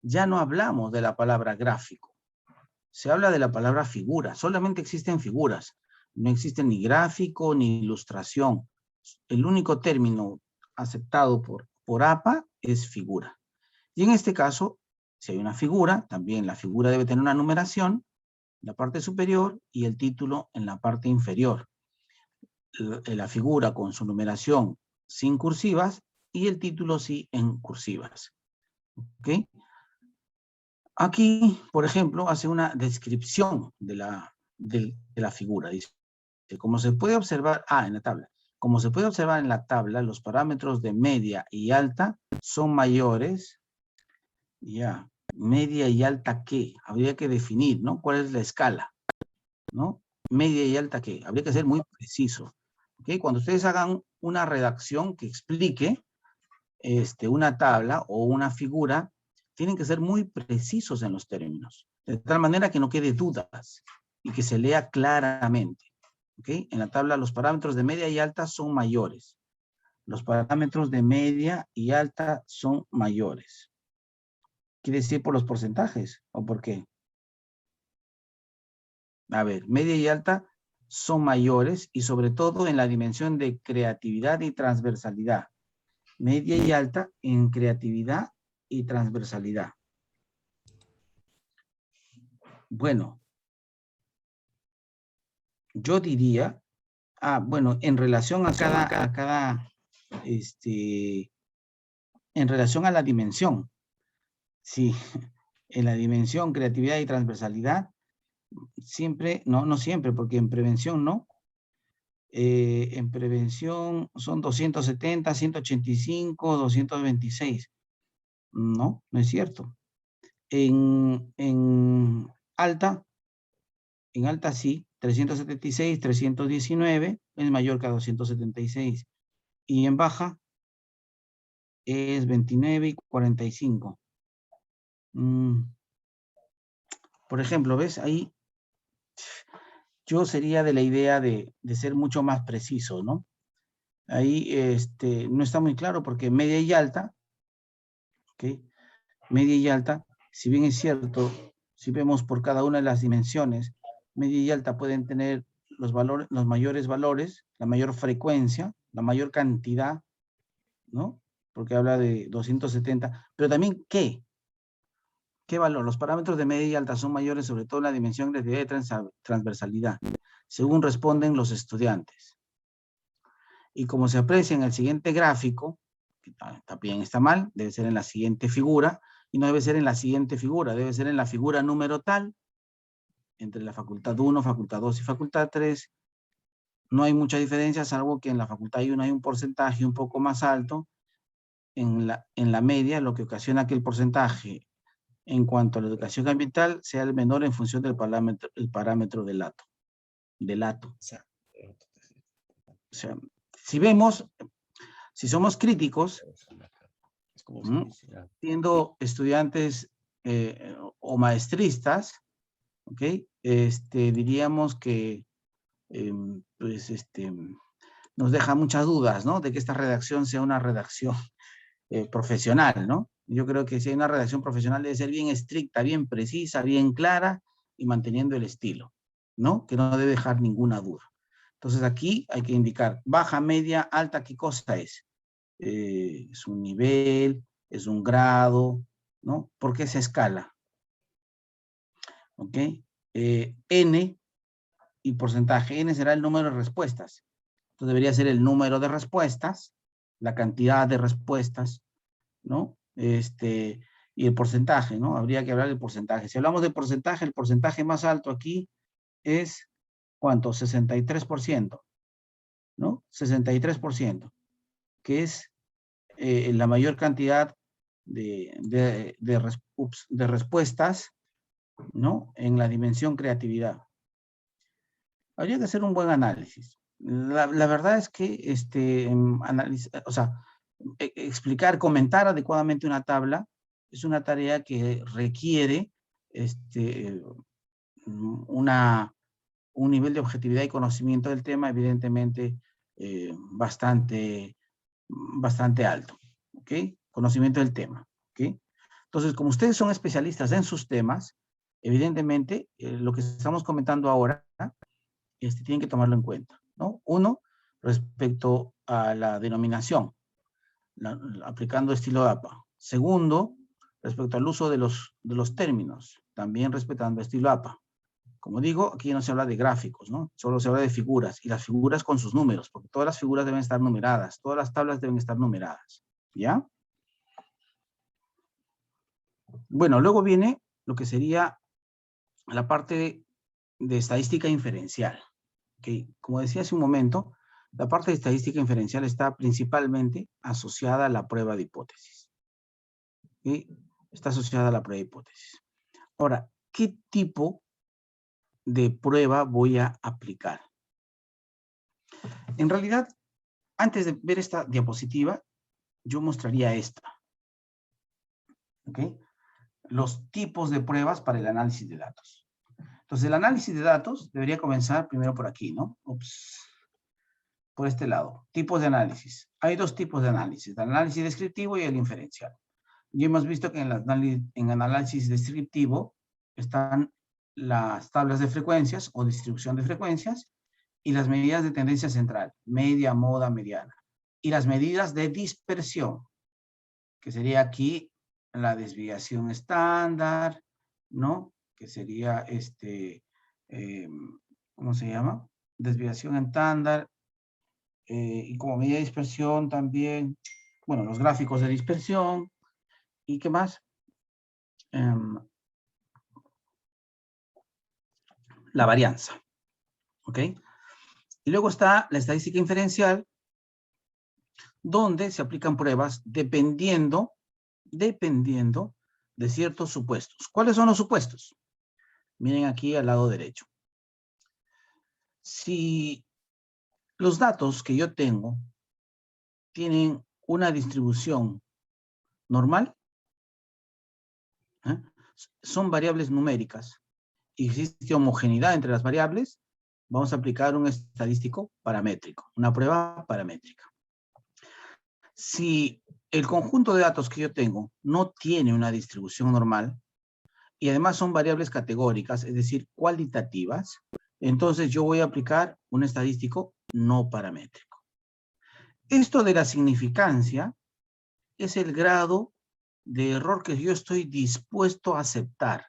ya no hablamos de la palabra gráfico. Se habla de la palabra figura. Solamente existen figuras. No existen ni gráfico ni ilustración. El único término aceptado por APA es figura. Y en este caso, si hay una figura, también la figura debe tener una numeración en la parte superior y el título en la parte inferior. La figura con su numeración sin cursivas y el título sí en cursivas. ¿Ok? Aquí, por ejemplo, hace una descripción de la figura. Dice, como se puede observar, en la tabla. Como se puede observar en la tabla, los parámetros de media y alta son mayores. Ya, media y alta, ¿qué? Habría que definir, ¿no? ¿Cuál es la escala? ¿No? Media y alta, ¿qué? Habría que ser muy preciso. ¿Ok? Cuando ustedes hagan una redacción que explique una tabla o una figura, tienen que ser muy precisos en los términos, de tal manera que no quede dudas y que se lea claramente. ¿Ok? En la tabla los parámetros de media y alta son mayores. Los parámetros de media y alta son mayores. ¿Quiere decir por los porcentajes o por qué? A ver, media y alta son mayores y sobre todo en la dimensión de creatividad y transversalidad. Media y alta en creatividad y transversalidad. Bueno, yo diría, bueno, en relación en relación a la dimensión, sí, en la dimensión creatividad y transversalidad, siempre, no siempre, porque en prevención no. En prevención son 270, 185, 226. No, no es cierto. En alta sí, 376, 319 es mayor que a 276. Y en baja es 29 y 45. Por ejemplo, ¿ves? Ahí yo sería de la idea de ser mucho más preciso, ¿no? Ahí no está muy claro porque media y alta, ¿ok? Media y alta, si bien es cierto, si vemos por cada una de las dimensiones, media y alta pueden tener los mayores valores, la mayor frecuencia, la mayor cantidad, ¿no? Porque habla de 270, pero también ¿qué? ¿Qué valor? Los parámetros de media y alta son mayores, sobre todo en la dimensión de transversalidad, según responden los estudiantes. Y como se aprecia en el siguiente gráfico, que también está mal, debe ser en la siguiente figura, y no debe ser en la siguiente figura, debe ser en la figura número tal, entre la facultad 1, facultad 2 y facultad 3. No hay mucha diferencia, salvo que en la facultad 1 hay un porcentaje un poco más alto en la media, lo que ocasiona que el porcentaje en cuanto a la educación ambiental sea el menor en función del parámetro del lato. sea, si vemos, si somos críticos, siendo estudiantes o maestristas, ¿ok? Diríamos que pues, nos deja muchas dudas, ¿no? De que esta redacción sea una redacción profesional, ¿no? Yo creo que si hay una redacción profesional debe ser bien estricta, bien precisa, bien clara y manteniendo el estilo, ¿no? Que no debe dejar ninguna duda. Entonces aquí hay que indicar baja, media, alta, ¿qué cosa es? Es un nivel, es un grado, ¿no? ¿Por qué se escala? ¿Ok? N y porcentaje. N será el número de respuestas. Entonces debería ser el número de respuestas, la cantidad de respuestas, ¿no? Y el porcentaje, ¿no? Habría que hablar del porcentaje. Si hablamos de porcentaje, el porcentaje más alto aquí es, ¿cuánto? 63%, ¿no? 63%, que es la mayor cantidad de respuestas, ¿no? En la dimensión creatividad. Habría que hacer un buen análisis. La verdad es que explicar, comentar adecuadamente una tabla es una tarea que requiere un nivel de objetividad y conocimiento del tema, evidentemente, bastante alto. ¿Ok? Conocimiento del tema. ¿Ok? Entonces, como ustedes son especialistas en sus temas, evidentemente, lo que estamos comentando ahora, tienen que tomarlo en cuenta, ¿no? Uno, respecto a la denominación, aplicando estilo APA. Segundo, respecto al uso de los términos, también respetando estilo APA. Como digo, aquí no se habla de gráficos, ¿no? Solo se habla de figuras, y las figuras con sus números, porque todas las figuras deben estar numeradas, todas las tablas deben estar numeradas, ¿ya? Bueno, luego viene lo que sería la parte de estadística inferencial. ¿Okay? Como decía hace un momento, la parte de estadística inferencial está principalmente asociada a la prueba de hipótesis. ¿Okay? Está asociada a la prueba de hipótesis. Ahora, ¿qué tipo de prueba voy a aplicar? En realidad, antes de ver esta diapositiva, yo mostraría esta. ¿Okay? Los tipos de pruebas para el análisis de datos. Entonces, el análisis de datos debería comenzar primero por aquí, ¿no? Por este lado. Tipos de análisis. Hay dos tipos de análisis, el análisis descriptivo y el inferencial. Ya hemos visto que en análisis descriptivo están las tablas de frecuencias o distribución de frecuencias y las medidas de tendencia central, media, moda, mediana. Y las medidas de dispersión, que sería aquí la desviación estándar, ¿no? Que sería ¿cómo se llama? Desviación estándar, y como medida de dispersión también, bueno, los gráficos de dispersión, ¿y qué más? La varianza, ¿ok? Y luego está la estadística inferencial, donde se aplican pruebas dependiendo de ciertos supuestos. ¿Cuáles son los supuestos? Miren aquí al lado derecho. Si los datos que yo tengo tienen una distribución normal, son variables numéricas, y existe homogeneidad entre las variables, vamos a aplicar un estadístico paramétrico, una prueba paramétrica. Si el conjunto de datos que yo tengo no tiene una distribución normal, y además son variables categóricas, es decir, cualitativas, entonces yo voy a aplicar un estadístico no paramétrico. Esto de la significancia es el grado de error que yo estoy dispuesto a aceptar.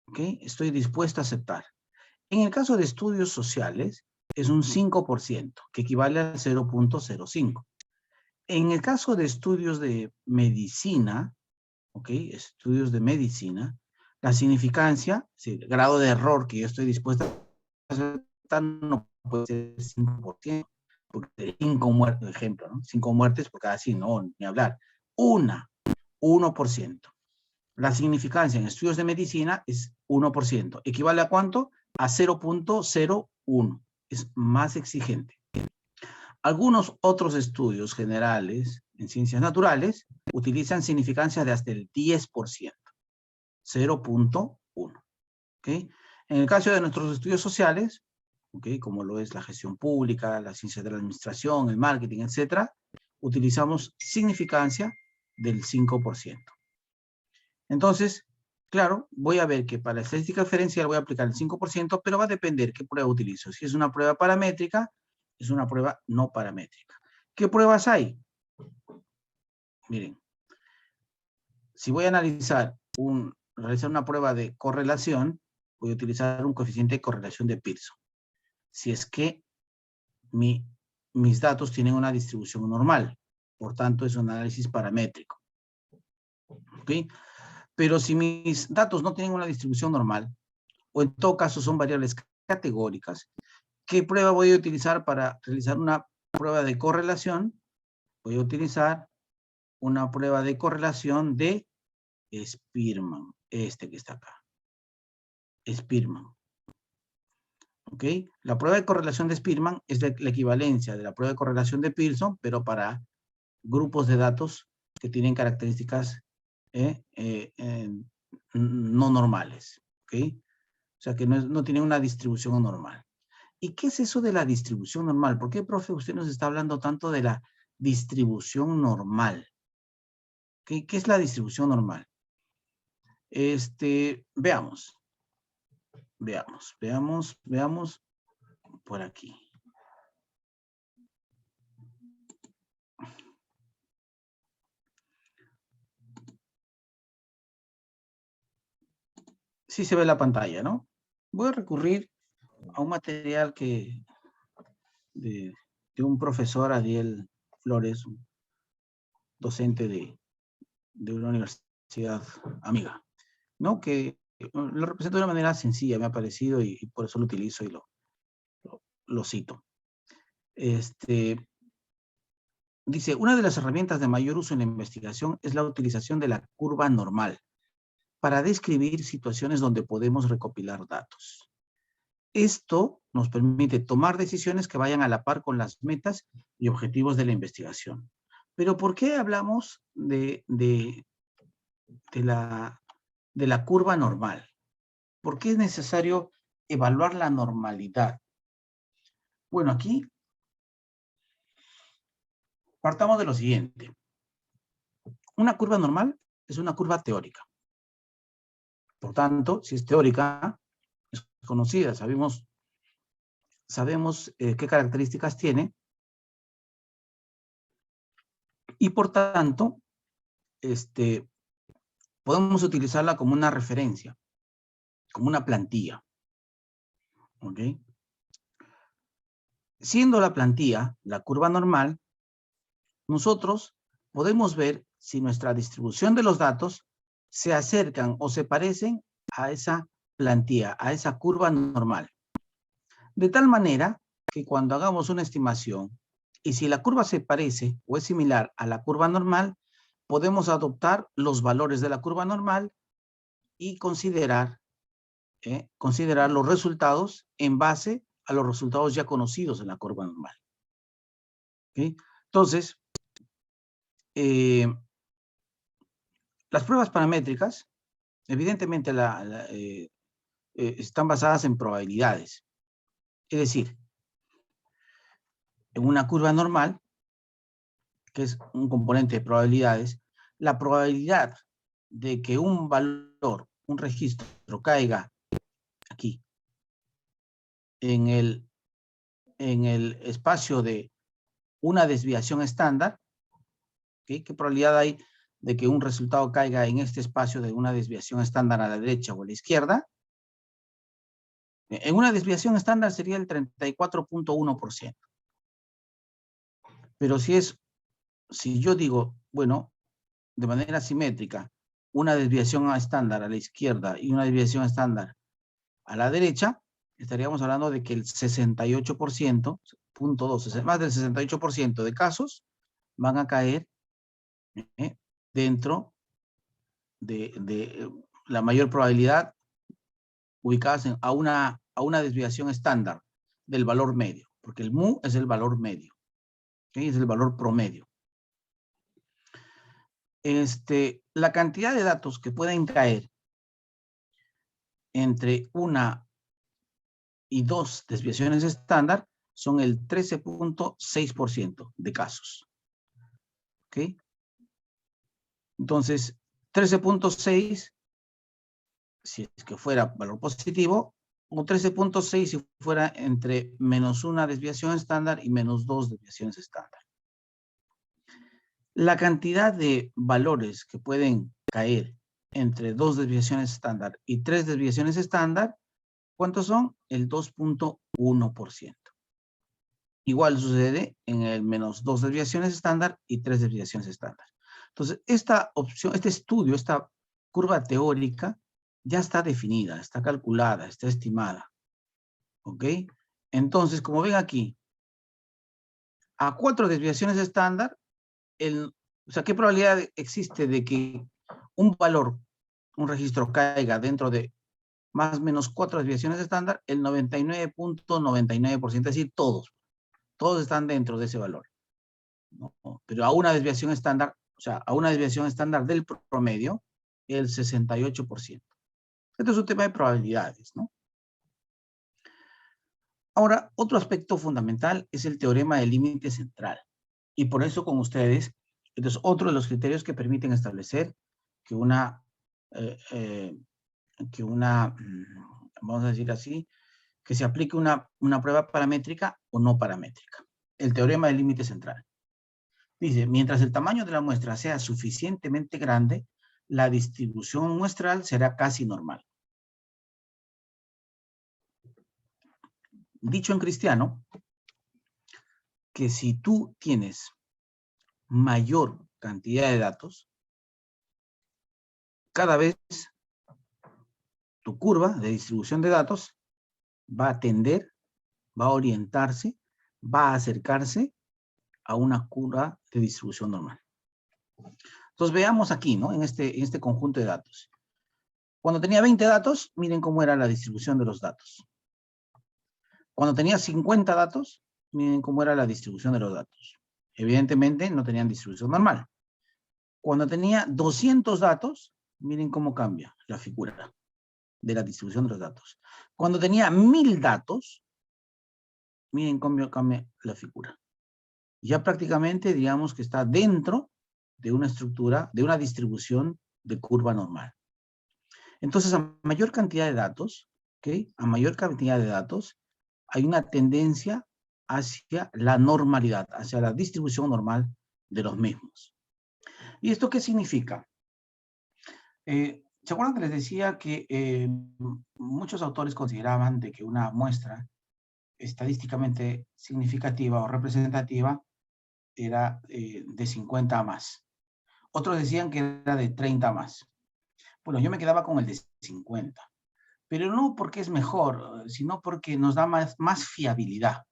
¿Ok? Estoy dispuesto a aceptar. En el caso de estudios sociales, es un 5%, que equivale al 0.05. En el caso de estudios de medicina, ¿ok? Estudios de medicina, la significancia, el grado de error que yo estoy dispuesto a aceptar no puede ser 5%, porque 5 muertes, por ejemplo, ¿no? 5 muertes por cada 100, no, ni hablar. 1%. La significancia en estudios de medicina es 1%. ¿Equivale a cuánto? A 0.01. Es más exigente. Algunos otros estudios generales en ciencias naturales utilizan significancia de hasta el 10%, 0.1. ¿Ok? En el caso de nuestros estudios sociales, ¿ok?, como lo es la gestión pública, la ciencia de la administración, el marketing, etcétera, utilizamos significancia del 5%. Entonces, claro, voy a ver que para la estadística diferencial voy a aplicar el 5%, pero va a depender qué prueba utilizo. Si es una prueba paramétrica, es una prueba no paramétrica. ¿Qué pruebas hay? Miren, si voy a realizar una prueba de correlación, voy a utilizar un coeficiente de correlación de Pearson. Si es que mis datos tienen una distribución normal, por tanto es un análisis paramétrico. ¿Ok? Pero si mis datos no tienen una distribución normal, o en todo caso son variables categóricas, ¿qué prueba voy a utilizar para realizar una prueba de correlación? Voy a utilizar una prueba de correlación de Spearman, este que está acá. Spearman. ¿Ok? La prueba de correlación de Spearman es la equivalencia de la prueba de correlación de Pearson, pero para grupos de datos que tienen características no normales. ¿Ok? O sea, que no tienen una distribución normal. ¿Y qué es eso de la distribución normal? ¿Por qué, profe, usted nos está hablando tanto de la distribución normal? ¿Qué es la distribución normal? Veamos por aquí. Sí se ve la pantalla, ¿no? Voy a recurrir a un material de un profesor, Adiel Flores, un docente de una universidad amiga, ¿no? Que lo represento de una manera sencilla, me ha parecido, y por eso lo utilizo y lo cito. Dice, una de las herramientas de mayor uso en la investigación es la utilización de la curva normal para describir situaciones donde podemos recopilar datos. Esto nos permite tomar decisiones que vayan a la par con las metas y objetivos de la investigación. Pero ¿por qué hablamos de la curva normal? ¿Por qué es necesario evaluar la normalidad? Bueno, aquí partamos de lo siguiente. Una curva normal es una curva teórica. Por tanto, si es teórica, es conocida, sabemos qué características tiene, y por tanto, podemos utilizarla como una referencia, como una plantilla. ¿Ok? Siendo la plantilla la curva normal, nosotros podemos ver si nuestra distribución de los datos se acercan o se parecen a esa plantilla, a esa curva normal. De tal manera que cuando hagamos una estimación, y si la curva se parece o es similar a la curva normal, podemos adoptar los valores de la curva normal y considerar los resultados en base a los resultados ya conocidos en la curva normal. ¿Okay? Entonces, las pruebas paramétricas, evidentemente, están basadas en probabilidades. Es decir, en una curva normal, que es un componente de probabilidades, la probabilidad de que un valor, un registro caiga aquí, en el espacio de una desviación estándar, ¿okay? ¿Qué probabilidad hay de que un resultado caiga en este espacio de una desviación estándar a la derecha o a la izquierda? En una desviación estándar sería el 34.1%. Pero si yo digo, bueno, de manera simétrica, una desviación estándar a la izquierda y una desviación estándar a la derecha, estaríamos hablando de que el 68%, más del 68% de casos van a caer dentro de la mayor probabilidad ubicadas a una desviación estándar del valor medio, porque el mu es el valor medio. ¿ok? Es el valor promedio. La cantidad de datos que pueden caer entre 1 y 2 desviaciones estándar son el 13.6% de casos. ¿Ok? Entonces, 13.6, si es que fuera valor positivo, o 13.6 si fuera entre menos 1 desviación estándar y menos 2 desviaciones estándar. La cantidad de valores que pueden caer entre 2 desviaciones estándar y 3 desviaciones estándar, ¿cuántos son? El 2.1%. Igual sucede en el menos 2 desviaciones estándar y 3 desviaciones estándar. Entonces, esta opción, este estudio, esta curva teórica, ya está definida, está calculada, está estimada. ¿Ok? Entonces, como ven aquí, a 4 desviaciones estándar, o sea, ¿qué probabilidad existe de que un valor, un registro caiga dentro de más o menos 4 desviaciones estándar? El 99.99%, es decir, todos están dentro de ese valor, ¿no? Pero a una desviación estándar, o sea, a una desviación estándar del promedio, el 68%. Esto es un tema de probabilidades, ¿no? Ahora, otro aspecto fundamental es el teorema del límite central. Y por eso con ustedes, entonces, otro de los criterios que permiten establecer que vamos a decir así, que se aplique una prueba paramétrica o no paramétrica. El teorema del límite central. Dice, mientras el tamaño de la muestra sea suficientemente grande, la distribución muestral será casi normal. Dicho en cristiano, que si tú tienes mayor cantidad de datos, cada vez tu curva de distribución de datos va a tender, va a orientarse, va a acercarse a una curva de distribución normal. Entonces veamos aquí, ¿no? En este conjunto de datos. Cuando tenía 20 datos, miren cómo era la distribución de los datos. Cuando tenía 50 datos, miren cómo era la distribución de los datos. Evidentemente no tenían distribución normal. Cuando tenía 200 datos, miren cómo cambia la figura de la distribución de los datos. Cuando tenía 1000 datos, miren cómo cambia la figura. Ya prácticamente digamos que está dentro de una estructura, de una distribución de curva normal. Entonces, a mayor cantidad de datos, ¿ok? A mayor cantidad de datos, hay una tendencia hacia la normalidad, hacia la distribución normal de los mismos. ¿Y esto qué significa? ¿Se acuerdan que les decía que muchos autores consideraban de que una muestra estadísticamente significativa o representativa era de 50 a más? Otros decían que era de 30 a más. Bueno, yo me quedaba con el de 50. Pero no porque es mejor, sino porque nos da más fiabilidad.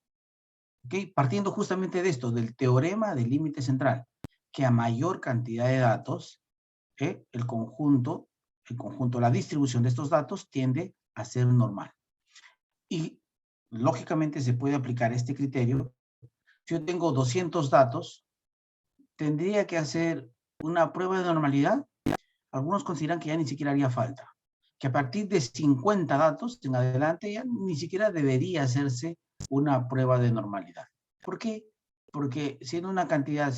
¿Okay? Partiendo justamente de esto, del teorema del límite central, que a mayor cantidad de datos, el conjunto, la distribución de estos datos tiende a ser normal. Y lógicamente se puede aplicar este criterio. Si yo tengo 200 datos, tendría que hacer una prueba de normalidad. Algunos consideran que ya ni siquiera haría falta, que a partir de 50 datos en adelante ya ni siquiera debería hacerse una prueba de normalidad. ¿Por qué? Porque siendo una cantidad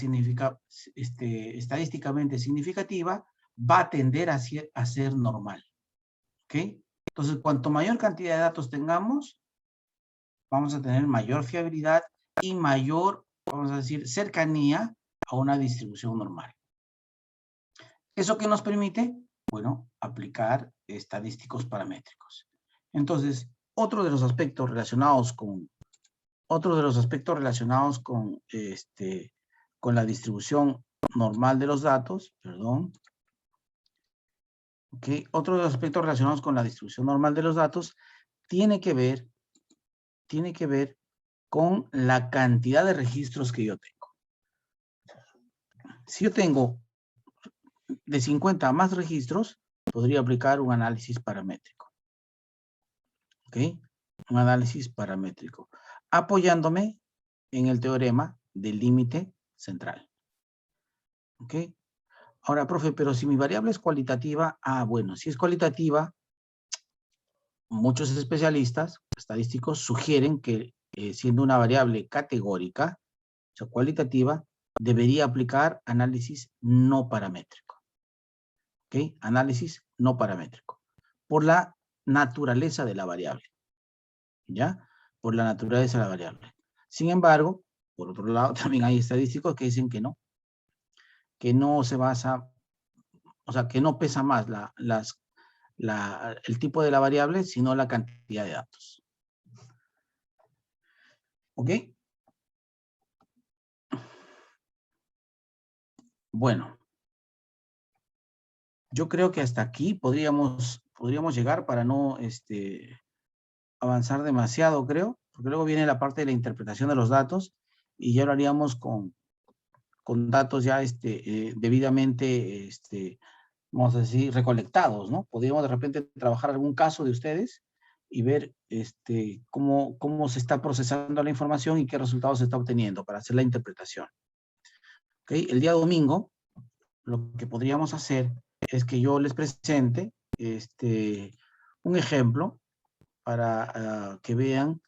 estadísticamente significativa, va a tender a ser normal. ¿Ok? Entonces, cuanto mayor cantidad de datos tengamos, vamos a tener mayor fiabilidad y mayor, vamos a decir, cercanía a una distribución normal. ¿Eso qué nos permite? Bueno, aplicar estadísticos paramétricos. Entonces, otro de los aspectos relacionados con la distribución normal de los datos, perdón. Okay. Otro de los aspectos relacionados con la distribución normal de los datos tiene que ver con la cantidad de registros que yo tengo. Si yo tengo de 50 a más registros, podría aplicar un análisis paramétrico. ¿Ok? Un análisis paramétrico. Apoyándome en el teorema del límite central. ¿Ok? Ahora, profe, pero si mi variable es cualitativa, bueno, si es cualitativa, muchos especialistas estadísticos sugieren que siendo una variable categórica, o sea, cualitativa, debería aplicar análisis no paramétrico. ¿Ok? Análisis no paramétrico. Por la naturaleza de la variable. ¿Ya? Por la naturaleza de la variable. Sin embargo, por otro lado, también hay estadísticos que dicen que no se basa, o sea, que no pesa más el tipo de la variable, sino la cantidad de datos. ¿Ok? Bueno, yo creo que hasta aquí podríamos llegar para no avanzar demasiado, creo, porque luego viene la parte de la interpretación de los datos y ya lo haríamos con datos ya debidamente, vamos a decir, recolectados, ¿no? Podríamos de repente trabajar algún caso de ustedes y ver cómo se está procesando la información y qué resultados se está obteniendo para hacer la interpretación. ¿Ok? El día domingo, lo que podríamos hacer es que yo les presente un ejemplo para que vean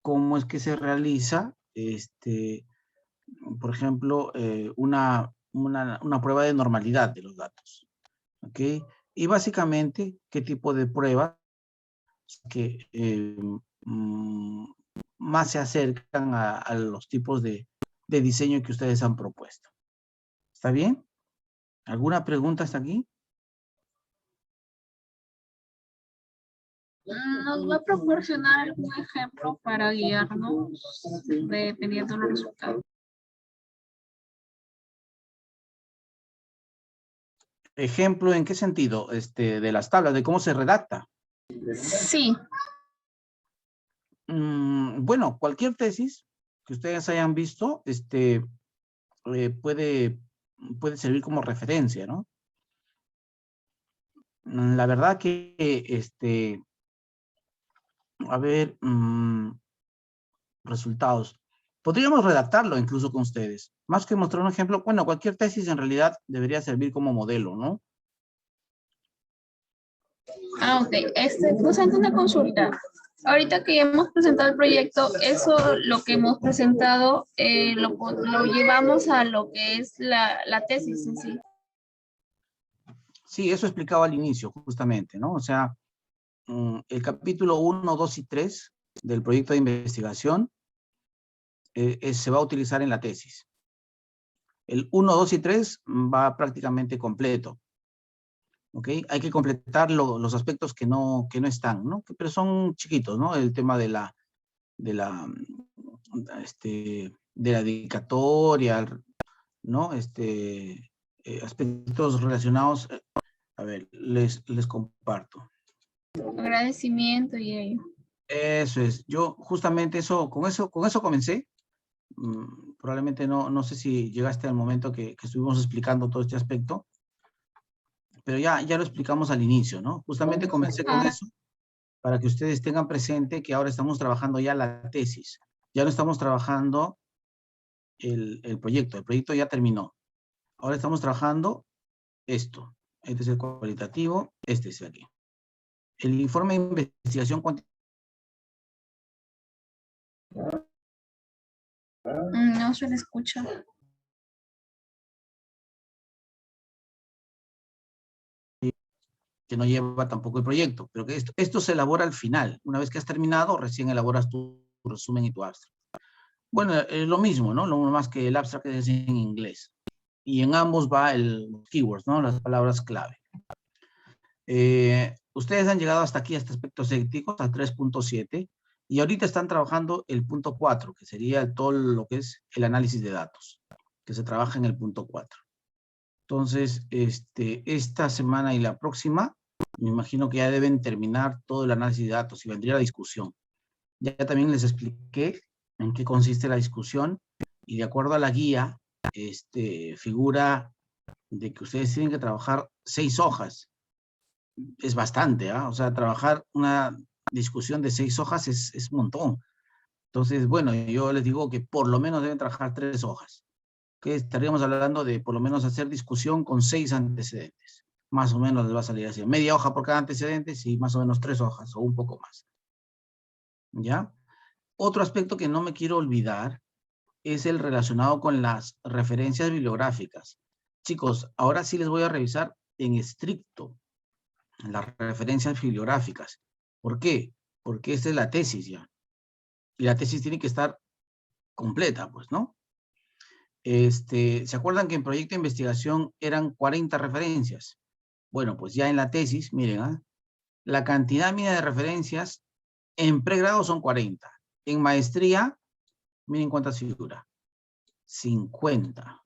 cómo es que se realiza, por ejemplo, una prueba de normalidad de los datos. ¿Ok? Y básicamente, ¿qué tipo de pruebas que más se acercan a los tipos de diseño que ustedes han propuesto? ¿Está bien? ¿Alguna pregunta hasta aquí? ¿Nos va a proporcionar algún ejemplo para guiarnos dependiendo de los resultados? ¿Ejemplo en qué sentido? De las tablas, de cómo se redacta. Sí. Bueno, cualquier tesis que ustedes hayan visto, puede servir como referencia, ¿no? La verdad que, a ver, resultados. Podríamos redactarlo incluso con ustedes. Más que mostrar un ejemplo, bueno, cualquier tesis en realidad debería servir como modelo, ¿no? Ok. Docente, una consulta. Ahorita que ya hemos presentado el proyecto, eso lo que hemos presentado lo llevamos a lo que es la tesis en sí. Sí, eso explicaba al inicio, justamente, ¿no? O sea, el capítulo 1, 2 y 3 del proyecto de investigación se va a utilizar en la tesis. El 1, 2 y 3 va prácticamente completo. ¿Ok? Hay que completar los aspectos que no están, ¿no? Pero son chiquitos, ¿no? El tema de la dedicatoria, ¿no? Aspectos relacionados. A ver, les comparto. Agradecimiento y ello. Eso es. Yo justamente con eso comencé. Probablemente no sé si llegaste al momento que estuvimos explicando todo este aspecto, pero ya lo explicamos al inicio, ¿no? Justamente comencé con eso para que ustedes tengan presente que ahora estamos trabajando ya la tesis. Ya no estamos trabajando el proyecto ya terminó. Ahora estamos trabajando esto. Este es el cualitativo, este es aquí. El informe de investigación cuantitativa. No se le escucha. Que no lleva tampoco el proyecto, pero que esto se elabora al final. Una vez que has terminado, recién elaboras tu resumen y tu abstract. Bueno, es lo mismo, ¿no? Lo más que el abstract es en inglés. Y en ambos va los keywords, ¿no? Las palabras clave. Ustedes han llegado hasta aquí, a este aspectos éticos, al 3.7, y ahorita están trabajando el punto 4, que sería todo lo que es el análisis de datos, que se trabaja en el punto 4. Entonces, esta semana y la próxima, me imagino que ya deben terminar todo el análisis de datos y vendría la discusión. Ya también les expliqué en qué consiste la discusión y de acuerdo a la guía, figura de que ustedes tienen que trabajar 6 hojas. Es bastante, ¿ah? O sea, trabajar una discusión de 6 hojas es un montón. Entonces, bueno, yo les digo que por lo menos deben trabajar 3 hojas. Que estaríamos hablando de por lo menos hacer discusión con 6 antecedentes. Más o menos les va a salir así. Media hoja por cada antecedente y más o menos 3 hojas o un poco más. ¿Ya? Otro aspecto que no me quiero olvidar es el relacionado con las referencias bibliográficas. Chicos, ahora sí les voy a revisar en estricto las referencias bibliográficas. ¿Por qué? Porque esta es la tesis ya. Y la tesis tiene que estar completa, pues, ¿no? ¿Se acuerdan que en proyecto de investigación eran 40 referencias? Bueno, pues ya en la tesis, miren, la cantidad mínima de referencias en pregrado son 40. En maestría, miren cuántas figuras. 50.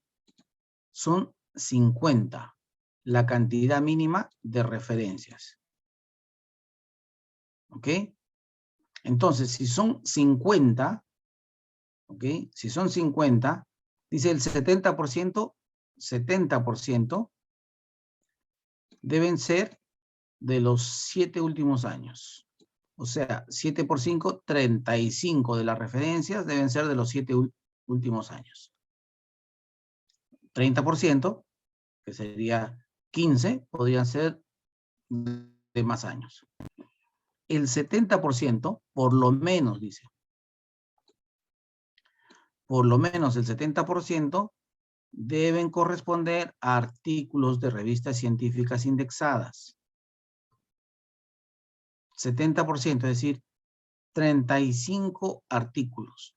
Son 50 la cantidad mínima de referencias. ¿Ok? Entonces, si son 50, ¿ok? Si son 50, dice el 70% deben ser de los 7 últimos años. O sea, 7 por 5, 35 de las referencias deben ser de los 7 últimos años. 30%, que sería 15, podrían ser de más años. El 70%, por lo menos, dice. Por lo menos el 70% deben corresponder a artículos de revistas científicas indexadas. 70%, es decir, 35 artículos.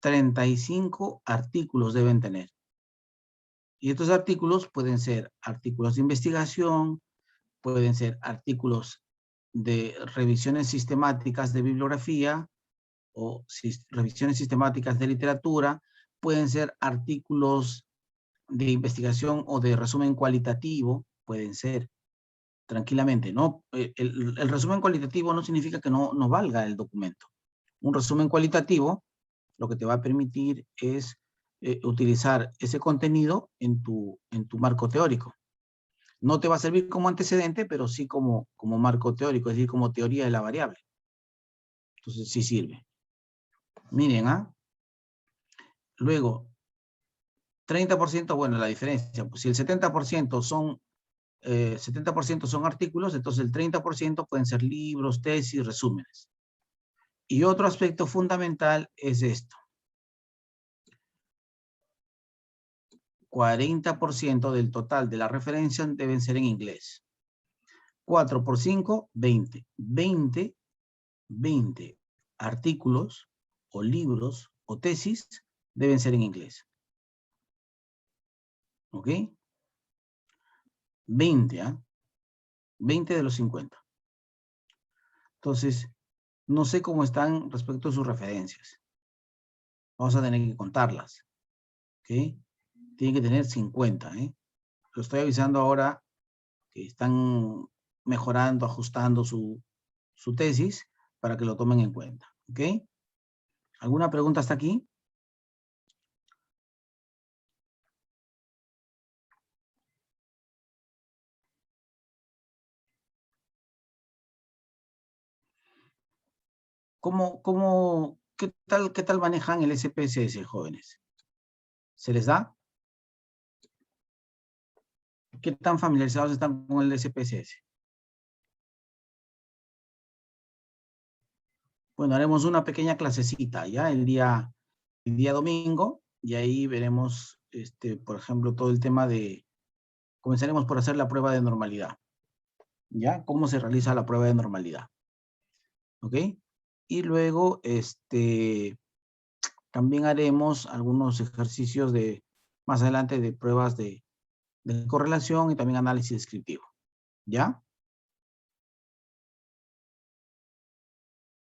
35 artículos deben tener. Y estos artículos pueden ser artículos de investigación, pueden ser artículos de revisiones sistemáticas de bibliografía o revisiones sistemáticas de literatura, pueden ser artículos de investigación o de resumen cualitativo, pueden ser tranquilamente, ¿no? El resumen cualitativo no significa que no valga el documento. Un resumen cualitativo lo que te va a permitir es utilizar ese contenido en tu marco teórico. No te va a servir como antecedente, pero sí como marco teórico, es decir, como teoría de la variable. Entonces sí sirve. Miren, Luego, 30%, bueno, la diferencia, pues si el 70% son 70% son artículos, entonces el 30% pueden ser libros, tesis, resúmenes. Y otro aspecto fundamental es esto. 40% del total de la referencia deben ser en inglés. 4 por 5, 20. 20 artículos o libros o tesis deben ser en inglés. ¿Ok? 20, 20 de los 50. Entonces, no sé cómo están respecto a sus referencias. Vamos a tener que contarlas. ¿Ok? Tienen que tener 50, Lo estoy avisando ahora que están mejorando, ajustando su tesis para que lo tomen en cuenta. ¿Ok? ¿Alguna pregunta hasta aquí? ¿Qué tal manejan el SPSS, jóvenes? ¿Se les da? ¿Qué tan familiarizados están con el SPSS? Bueno, haremos una pequeña clasecita, ¿ya? El día domingo, y ahí veremos, por ejemplo, todo el tema de... Comenzaremos por hacer la prueba de normalidad, ¿ya? ¿Cómo se realiza la prueba de normalidad? ¿Ok? Y luego, también haremos algunos ejercicios más adelante de pruebas de correlación y también análisis descriptivo, ¿ya?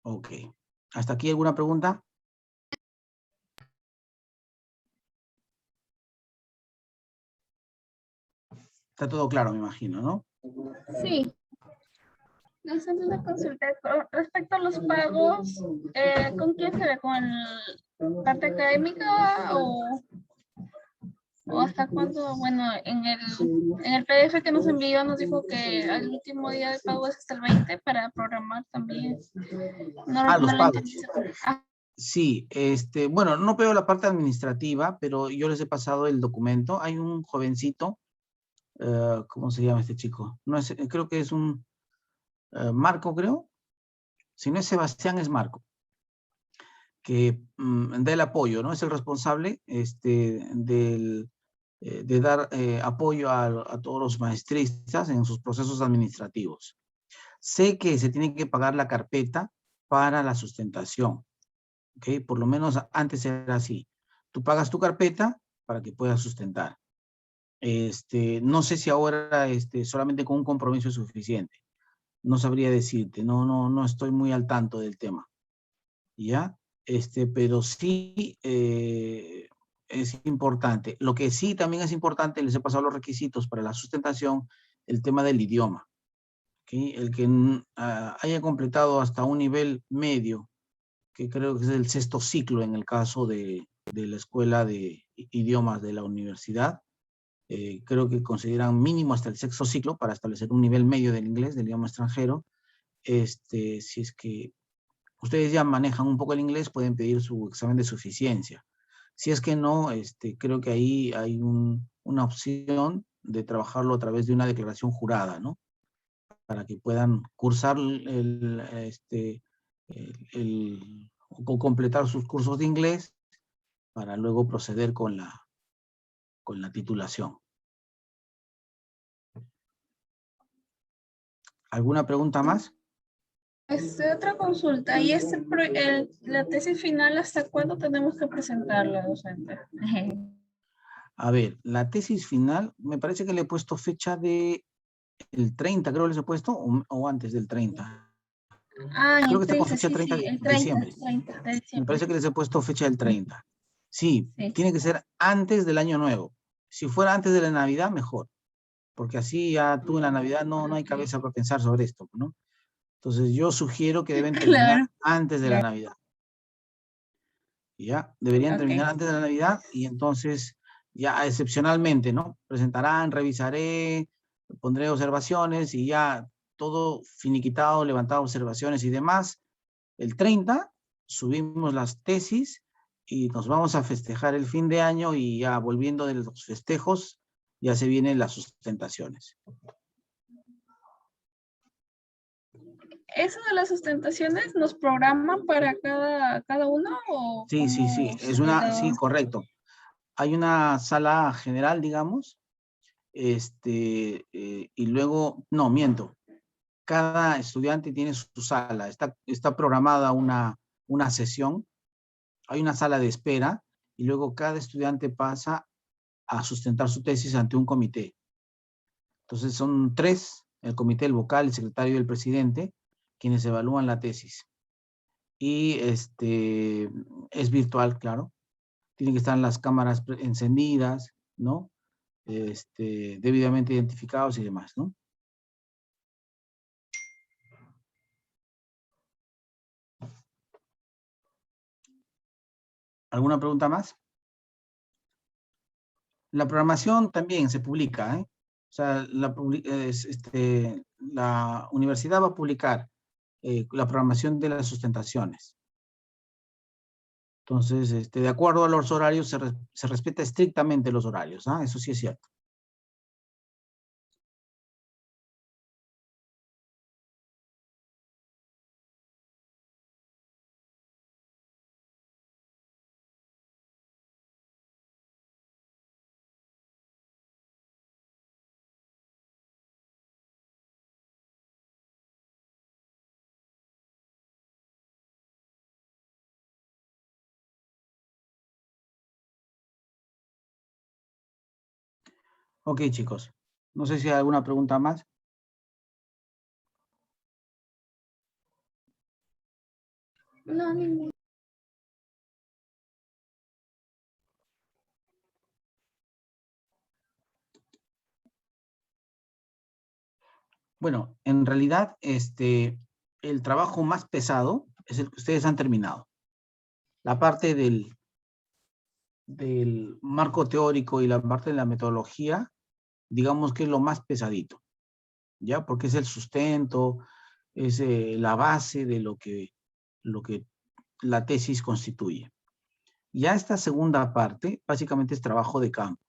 Ok. ¿Hasta aquí alguna pregunta? Está todo claro, me imagino, ¿no? Sí. Haciendo una consulta con respecto a los pagos, ¿con quién se ve? ¿Con parte académica o ¿O hasta cuándo? Bueno, en el PDF que nos envió nos dijo que el último día de pago es hasta el 20 para programar también. No, Ah, no los lo entendí. pagos. Sí, bueno, no veo la parte administrativa, pero yo les he pasado el documento. Hay un jovencito, ¿cómo se llama este chico? No es, creo que es un Marco, creo. Si no es Sebastián, es Marco, que da el apoyo, ¿no? Es el responsable de dar apoyo a todos los maestristas en sus procesos administrativos. Sé que se tiene que pagar la carpeta para la sustentación, ¿ok? Por lo menos antes era así. Tú pagas tu carpeta para que puedas sustentar. No sé si ahora solamente con un compromiso es suficiente. No sabría decirte, no estoy muy al tanto del tema. ¿Ya? Pero sí es importante. Lo que sí también es importante, les he pasado los requisitos para la sustentación, el tema del idioma. ¿Okay? El que haya completado hasta un nivel medio, que creo que es el 6º ciclo en el caso de la escuela de idiomas de la universidad, creo que consideran mínimo hasta el 6º ciclo para establecer un nivel medio del inglés, del idioma extranjero. Si es que ustedes ya manejan un poco el inglés, pueden pedir su examen de suficiencia. Si es que no, creo que ahí hay una opción de trabajarlo a través de una declaración jurada, ¿no? Para que puedan cursar o completar sus cursos de inglés para luego proceder con la titulación. ¿Alguna pregunta más? Otra consulta. ¿Y la tesis final hasta cuándo tenemos que presentarla, docente? A ver, la tesis final, me parece que le he puesto fecha de el 30, creo que les he puesto, o antes del 30. Ah, Creo el que está con 30, fecha sí, 30 sí, de el 30, diciembre. 30 de Me diciembre. parece que les he puesto fecha del 30. Sí, Sí. tiene que ser antes del año nuevo. Si fuera antes de la Navidad, mejor. Porque así ya tú en la Navidad no hay cabeza para pensar sobre esto, ¿no? Entonces yo sugiero que deben terminar Claro. antes de la Navidad. ¿Ya? Deberían terminar Ok. antes de la Navidad y entonces ya excepcionalmente, ¿no? Presentarán, revisaré, pondré observaciones y ya todo finiquitado, levantado observaciones y demás. El 30 subimos las tesis y nos vamos a festejar el fin de año y ya volviendo de los festejos ya se vienen las sustentaciones. ¿Eso de las sustentaciones nos programan para cada uno o Sí, sí, sí, cómo se lo... sí, correcto. Hay una sala general, digamos, y luego, no, miento, cada estudiante tiene su sala, está programada una sesión, hay una sala de espera, y luego cada estudiante pasa a sustentar su tesis ante un comité. Entonces son 3, el comité, el vocal, el secretario y el presidente, quienes evalúan la tesis. Y es virtual, claro. Tienen que estar las cámaras encendidas, ¿no? Debidamente identificados y demás, ¿no? ¿Alguna pregunta más? La programación también se publica, ¿eh? O sea, la universidad va a publicar la programación de las sustentaciones. Entonces, de acuerdo a los horarios, se respeta estrictamente los horarios, ¿ah? Eso sí es cierto. Ok, chicos. No sé si hay alguna pregunta más. No, ningún. Bueno, en realidad, el trabajo más pesado es el que ustedes han terminado. La parte del del marco teórico y la parte de la metodología, digamos que es lo más pesadito, ¿ya? Porque es el sustento, es la base de lo que la tesis constituye. Ya esta segunda parte, básicamente es trabajo de campo.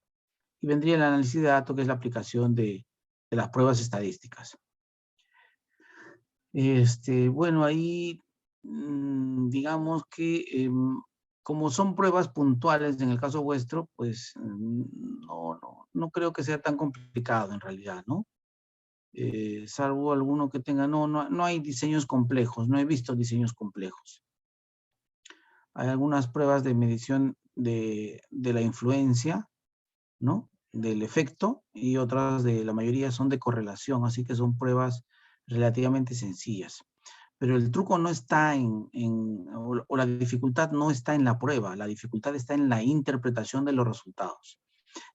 Y vendría el análisis de datos, que es la aplicación de las pruebas estadísticas. Bueno, ahí, digamos que como son pruebas puntuales en el caso vuestro, pues no creo que sea tan complicado en realidad, ¿no? Salvo alguno que tenga, no hay diseños complejos, no he visto diseños complejos. Hay algunas pruebas de medición de la influencia, ¿no? Del efecto, y otras la mayoría son de correlación, así que son pruebas relativamente sencillas. Pero el truco no está o la dificultad no está en la prueba, la dificultad está en la interpretación de los resultados.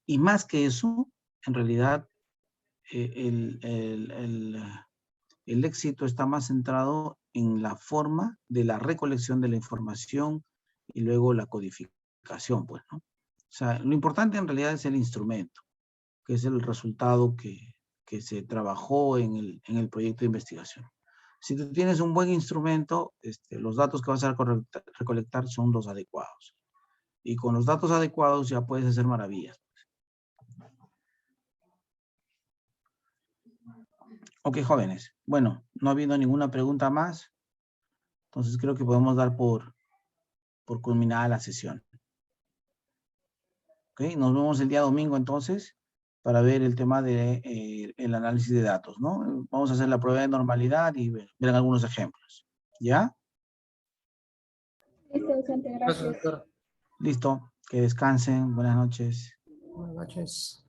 Y más que eso, en realidad, el éxito está más centrado en la forma de la recolección de la información y luego la codificación, pues, ¿no? O sea, lo importante en realidad es el instrumento, que es el resultado que se trabajó en el proyecto de investigación. Si tú tienes un buen instrumento, los datos que vas a recolectar son los adecuados. Y con los datos adecuados ya puedes hacer maravillas. Ok, jóvenes. Bueno, no ha habido ninguna pregunta más. Entonces creo que podemos dar por culminada la sesión. Ok, nos vemos el día domingo entonces para ver el tema de el análisis de datos, ¿no? Vamos a hacer la prueba de normalidad y ver algunos ejemplos. ¿Ya? Listo, docente, Gracias, gracias. doctor. Listo. Que descansen. Buenas noches. Buenas noches.